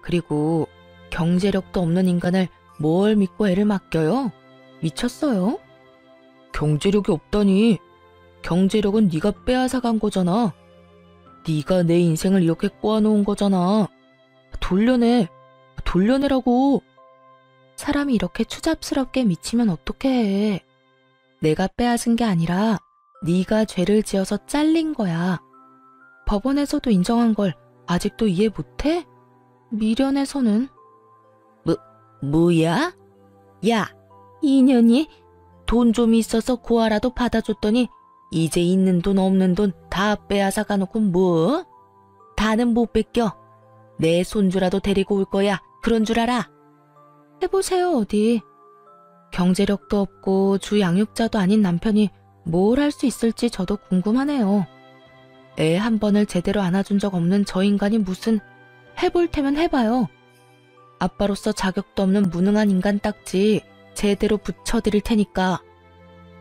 그리고 경제력도 없는 인간을 뭘 믿고 애를 맡겨요? 미쳤어요? 경제력이 없다니. 경제력은 네가 빼앗아간 거잖아. 네가 내 인생을 이렇게 꼬아놓은 거잖아. 돌려내라고. 사람이 이렇게 추잡스럽게 미치면 어떻게 해. 내가 빼앗은 게 아니라 네가 죄를 지어서 잘린 거야. 법원에서도 인정한 걸 아직도 이해 못해? 미련에서는 뭐야? 야, 이년이 돈 좀 있어서 고아라도 받아줬더니 이제 있는 돈 없는 돈 다 빼앗아 가놓고 뭐? 다는 못 뺏겨. 내 손주라도 데리고 올 거야. 그런 줄 알아? 해보세요, 어디. 경제력도 없고 주 양육자도 아닌 남편이 뭘 할 수 있을지 저도 궁금하네요. 애 한 번을 제대로 안아준 적 없는 저 인간이 무슨 해볼 테면 해봐요. 아빠로서 자격도 없는 무능한 인간 딱지 제대로 붙여드릴 테니까.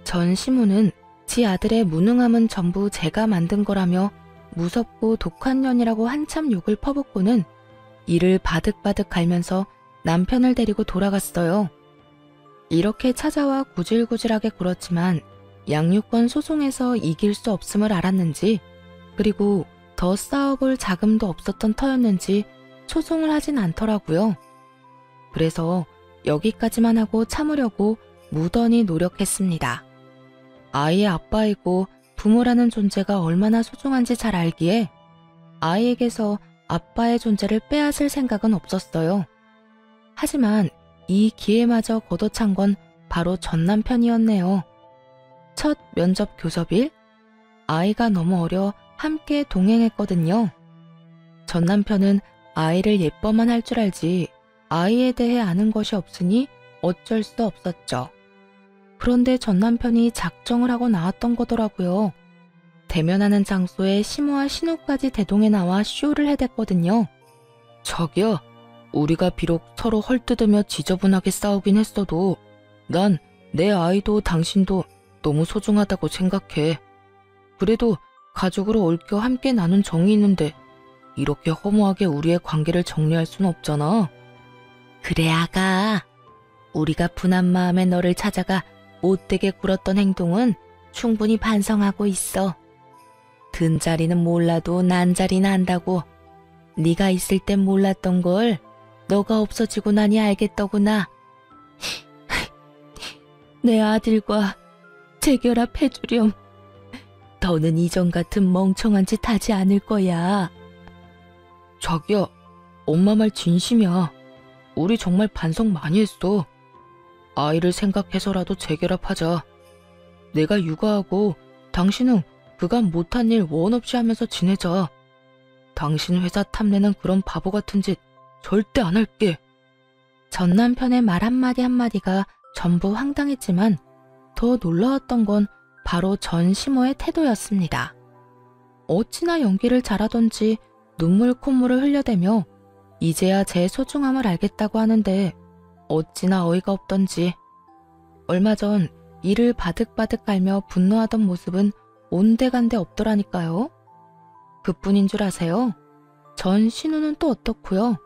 전 시무는 지 아들의 무능함은 전부 제가 만든 거라며 무섭고 독한 년이라고 한참 욕을 퍼붓고는 이를 바득바득 갈면서 남편을 데리고 돌아갔어요. 이렇게 찾아와 구질구질하게 굴었지만 양육권 소송에서 이길 수 없음을 알았는지, 그리고 더 싸워볼 자금도 없었던 터였는지 소송을 하진 않더라고요. 그래서 여기까지만 하고 참으려고 무던히 노력했습니다. 아이의 아빠이고 부모라는 존재가 얼마나 소중한지 잘 알기에 아이에게서 아빠의 존재를 빼앗을 생각은 없었어요. 하지만 이 기회마저 걷어찬 건 바로 전 남편이었네요. 첫 면접 교섭일, 아이가 너무 어려 함께 동행했거든요. 전 남편은 아이를 예뻐만 할 줄 알지 아이에 대해 아는 것이 없으니 어쩔 수 없었죠. 그런데 전 남편이 작정을 하고 나왔던 거더라고요. 대면하는 장소에 시모와 신우까지 대동해 나와 쇼를 해댔거든요. 자기야, 우리가 비록 서로 헐뜯으며 지저분하게 싸우긴 했어도 난 내 아이도 당신도 너무 소중하다고 생각해. 그래도 가족으로 얽혀 함께 나눈 정이 있는데 이렇게 허무하게 우리의 관계를 정리할 순 없잖아. 그래 아가, 우리가 분한 마음에 너를 찾아가 못되게 굴었던 행동은 충분히 반성하고 있어. 든 자리는 몰라도 난 자리는 안다고. 네가 있을 땐 몰랐던 걸 너가 없어지고 나니 알겠더구나. 내 아들과 재결합해주렴. 더는 이전 같은 멍청한 짓 하지 않을 거야. 자기야, 엄마 말 진심이야. 우리 정말 반성 많이 했어. 아이를 생각해서라도 재결합하자. 내가 육아하고 당신은 그간 못한 일 원 없이 하면서 지내자. 당신 회사 탐내는 그런 바보 같은 짓 절대 안 할게. 전 남편의 말 한마디 한마디가 전부 황당했지만 더 놀라웠던 건 바로 전 시모의 태도였습니다. 어찌나 연기를 잘하던지 눈물 콧물을 흘려대며 이제야 제 소중함을 알겠다고 하는데 어찌나 어이가 없던지. 얼마 전 이를 바득바득 갈며 분노하던 모습은 온데간데 없더라니까요. 그뿐인 줄 아세요? 전 신우는 또 어떻고요?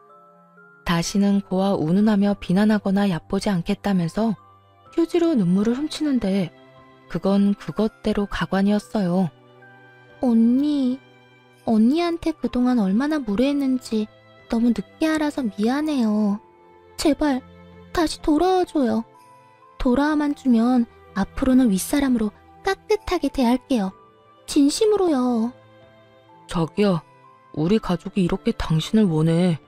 다시는 고아 운운하며 비난하거나 얕보지 않겠다면서 휴지로 눈물을 훔치는데 그건 그것대로 가관이었어요. 언니한테 그동안 얼마나 무례했는지 너무 늦게 알아서 미안해요. 제발 다시 돌아와줘요. 돌아와만 주면 앞으로는 윗사람으로 깍듯하게 대할게요. 진심으로요. 자기야, 우리 가족이 이렇게 당신을 원해.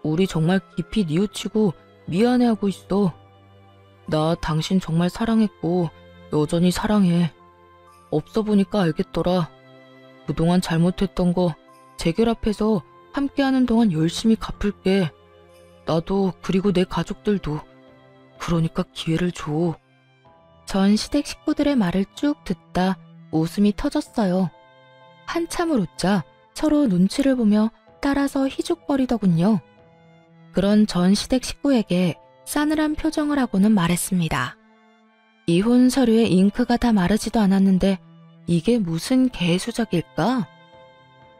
우리 정말 깊이 뉘우치고 미안해하고 있어. 나 당신 정말 사랑했고 여전히 사랑해. 없어 보니까 알겠더라. 그동안 잘못했던 거 재결합해서 함께하는 동안 열심히 갚을게. 나도 그리고 내 가족들도. 그러니까 기회를 줘. 전 시댁 식구들의 말을 쭉 듣다 웃음이 터졌어요. 한참을 웃자 서로 눈치를 보며 따라서 희죽거리더군요. 그런 전 시댁 식구에게 싸늘한 표정을 하고는 말했습니다. 이혼 서류에 잉크가 다 마르지도 않았는데 이게 무슨 개수작일까?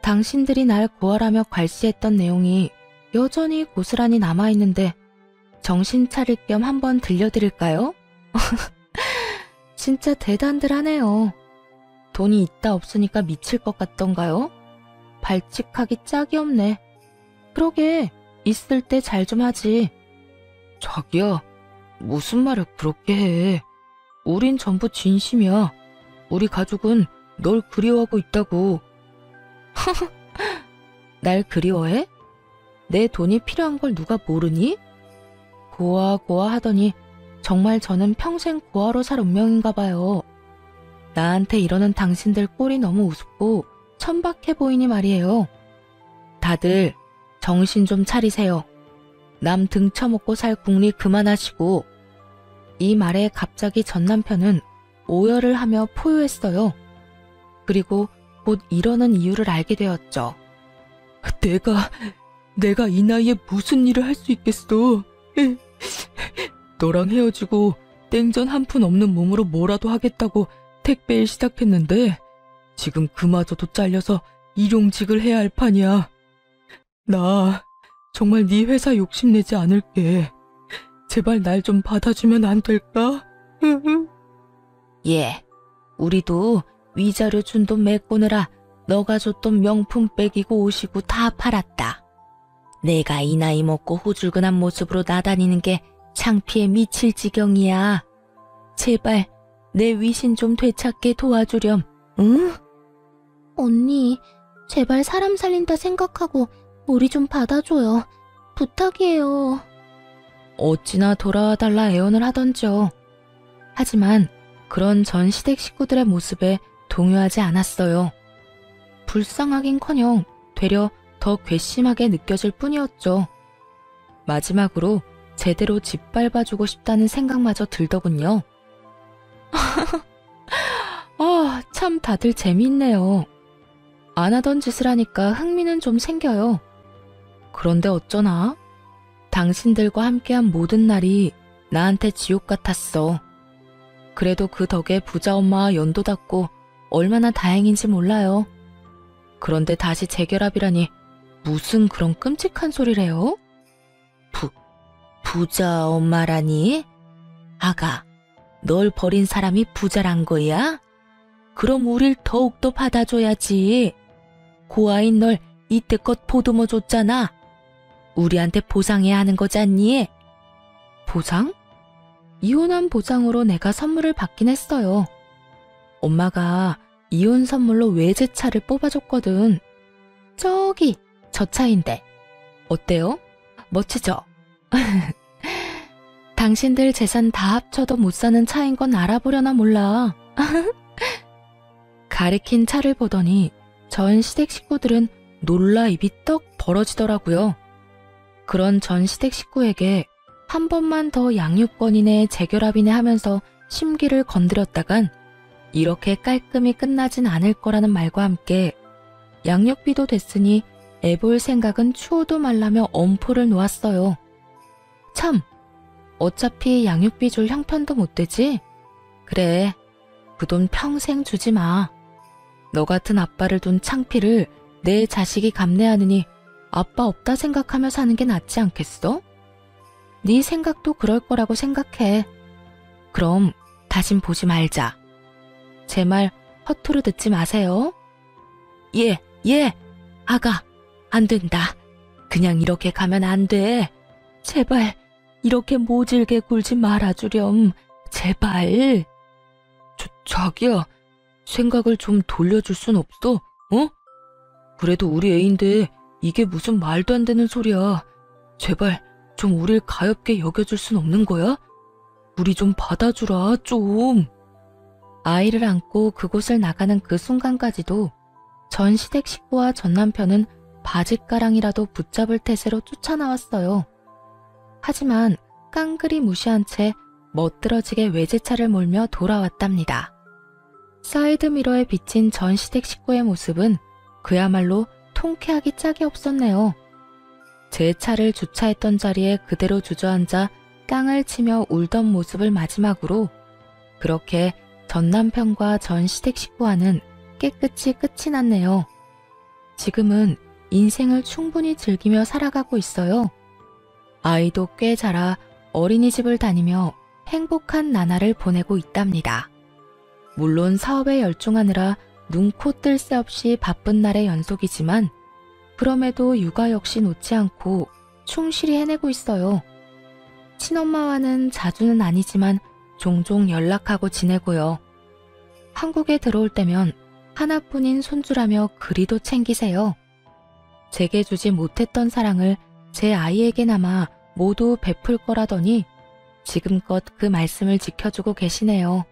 당신들이 날 고발하며 괄시했던 내용이 여전히 고스란히 남아있는데 정신 차릴 겸 한번 들려드릴까요? 진짜 대단들 하네요. 돈이 있다 없으니까 미칠 것 같던가요? 발칙하기 짝이 없네. 그러게, 있을 때 잘 좀 하지. 자기야, 무슨 말을 그렇게 해. 우린 전부 진심이야. 우리 가족은 널 그리워하고 있다고. 날 그리워해? 내 돈이 필요한 걸 누가 모르니? 고아 하더니 정말 저는 평생 고아로 살 운명인가 봐요. 나한테 이러는 당신들 꼴이 너무 우습고 천박해 보이니 말이에요. 다들 정신 좀 차리세요. 남 등쳐먹고 살 궁리 그만하시고. 이 말에 갑자기 전 남편은 오열을 하며 포효했어요. 그리고 곧 이러는 이유를 알게 되었죠. 내가 이 나이에 무슨 일을 할 수 있겠어. 너랑 헤어지고 땡전 한 푼 없는 몸으로 뭐라도 하겠다고 택배일 시작했는데 지금 그마저도 잘려서 일용직을 해야 할 판이야. 나 정말 네 회사 욕심내지 않을게. 제발 날 좀 받아주면 안 될까? 예, 우리도 위자료 준 돈 메꾸느라 너가 줬던 명품 백이고 옷이고 다 팔았다. 내가 이 나이 먹고 후줄근한 모습으로 나다니는 게 창피해 미칠 지경이야. 제발 내 위신 좀 되찾게 도와주렴, 응? 언니, 제발 사람 살린다 생각하고 우리 좀 받아줘요. 부탁이에요. 어찌나 돌아와 달라 애원을 하던지요. 하지만 그런 전 시댁 식구들의 모습에 동요하지 않았어요. 불쌍하긴커녕 되려 더 괘씸하게 느껴질 뿐이었죠. 마지막으로 제대로 짓밟아주고 싶다는 생각마저 들더군요. 참 다들 재미있네요. 안 하던 짓을 하니까 흥미는 좀 생겨요. 그런데 어쩌나? 당신들과 함께한 모든 날이 나한테 지옥 같았어. 그래도 그 덕에 부자 엄마와 연도 닿고 얼마나 다행인지 몰라요. 그런데 다시 재결합이라니 무슨 그런 끔찍한 소리래요? 부자 엄마라니? 아가, 널 버린 사람이 부자란 거야? 그럼 우릴 더욱더 받아줘야지. 고아인 널 이때껏 보듬어 줬잖아. 우리한테 보상해야 하는 거잖니? 보상? 이혼한 보상으로 내가 선물을 받긴 했어요. 엄마가 이혼 선물로 외제차를 뽑아줬거든. 저기, 저 차인데. 어때요? 멋지죠? 당신들 재산 다 합쳐도 못 사는 차인 건 알아보려나 몰라. 가리킨 차를 보더니 전 시댁 식구들은 놀라 입이 떡 벌어지더라고요. 그런 전 시댁 식구에게 한 번만 더 양육권이네 재결합이네 하면서 심기를 건드렸다간 이렇게 깔끔히 끝나진 않을 거라는 말과 함께 양육비도 됐으니 애볼 생각은 추호도 말라며 엄포를 놓았어요. 참, 어차피 양육비 줄 형편도 못 되지? 그래, 그 돈 평생 주지 마. 너 같은 아빠를 둔 창피를 내 자식이 감내하느니 아빠 없다 생각하며 사는 게 낫지 않겠어? 네 생각도 그럴 거라고 생각해. 그럼 다신 보지 말자. 제 말 허투루 듣지 마세요. 예, 아가, 안 된다. 그냥 이렇게 가면 안 돼. 제발 이렇게 모질게 굴지 말아주렴. 제발. 자기야, 생각을 좀 돌려줄 순 없어? 어? 그래도 우리 애인데 이게 무슨 말도 안 되는 소리야. 제발 좀 우릴 가엽게 여겨줄 순 없는 거야? 우리 좀 받아주라, 좀. 아이를 안고 그곳을 나가는 그 순간까지도 전 시댁 식구와 전 남편은 바짓가랑이라도 붙잡을 태세로 쫓아나왔어요. 하지만 깡그리 무시한 채 멋들어지게 외제차를 몰며 돌아왔답니다. 사이드미러에 비친 전 시댁 식구의 모습은 그야말로 통쾌하기 짝이 없었네요. 제 차를 주차했던 자리에 그대로 주저앉아 땅을 치며 울던 모습을 마지막으로 그렇게 전 남편과 전 시댁 식구와는 깨끗이 끝이 났네요. 지금은 인생을 충분히 즐기며 살아가고 있어요. 아이도 꽤 자라 어린이집을 다니며 행복한 나날을 보내고 있답니다. 물론 사업에 열중하느라 눈코 뜰 새 없이 바쁜 날의 연속이지만 그럼에도 육아 역시 놓지 않고 충실히 해내고 있어요. 친엄마와는 자주는 아니지만 종종 연락하고 지내고요. 한국에 들어올 때면 하나뿐인 손주라며 그리도 챙기세요. 제게 주지 못했던 사랑을 제 아이에게나마 모두 베풀 거라더니 지금껏 그 말씀을 지켜주고 계시네요.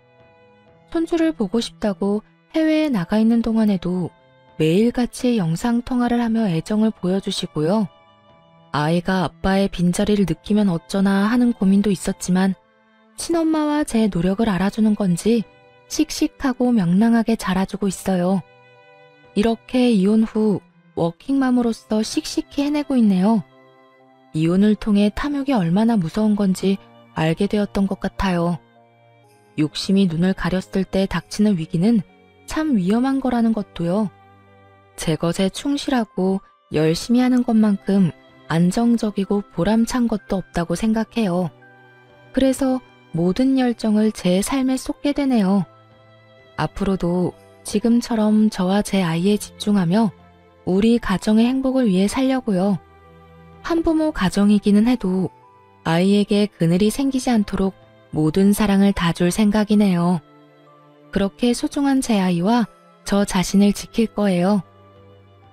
손주를 보고 싶다고 해외에 나가 있는 동안에도 매일같이 영상통화를 하며 애정을 보여주시고요. 아이가 아빠의 빈자리를 느끼면 어쩌나 하는 고민도 있었지만 친엄마와 제 노력을 알아주는 건지 씩씩하고 명랑하게 자라주고 있어요. 이렇게 이혼 후 워킹맘으로서 씩씩히 해내고 있네요. 이혼을 통해 탐욕이 얼마나 무서운 건지 알게 되었던 것 같아요. 욕심이 눈을 가렸을 때 닥치는 위기는 참 위험한 거라는 것도요. 제 것에 충실하고 열심히 하는 것만큼 안정적이고 보람찬 것도 없다고 생각해요. 그래서 모든 열정을 제 삶에 쏟게 되네요. 앞으로도 지금처럼 저와 제 아이에 집중하며 우리 가정의 행복을 위해 살려고요. 한부모 가정이기는 해도 아이에게 그늘이 생기지 않도록 모든 사랑을 다 줄 생각이네요. 그렇게 소중한 제 아이와 저 자신을 지킬 거예요.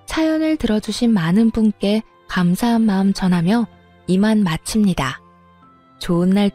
사연을 들어주신 많은 분께 감사한 마음 전하며 이만 마칩니다. 좋은 날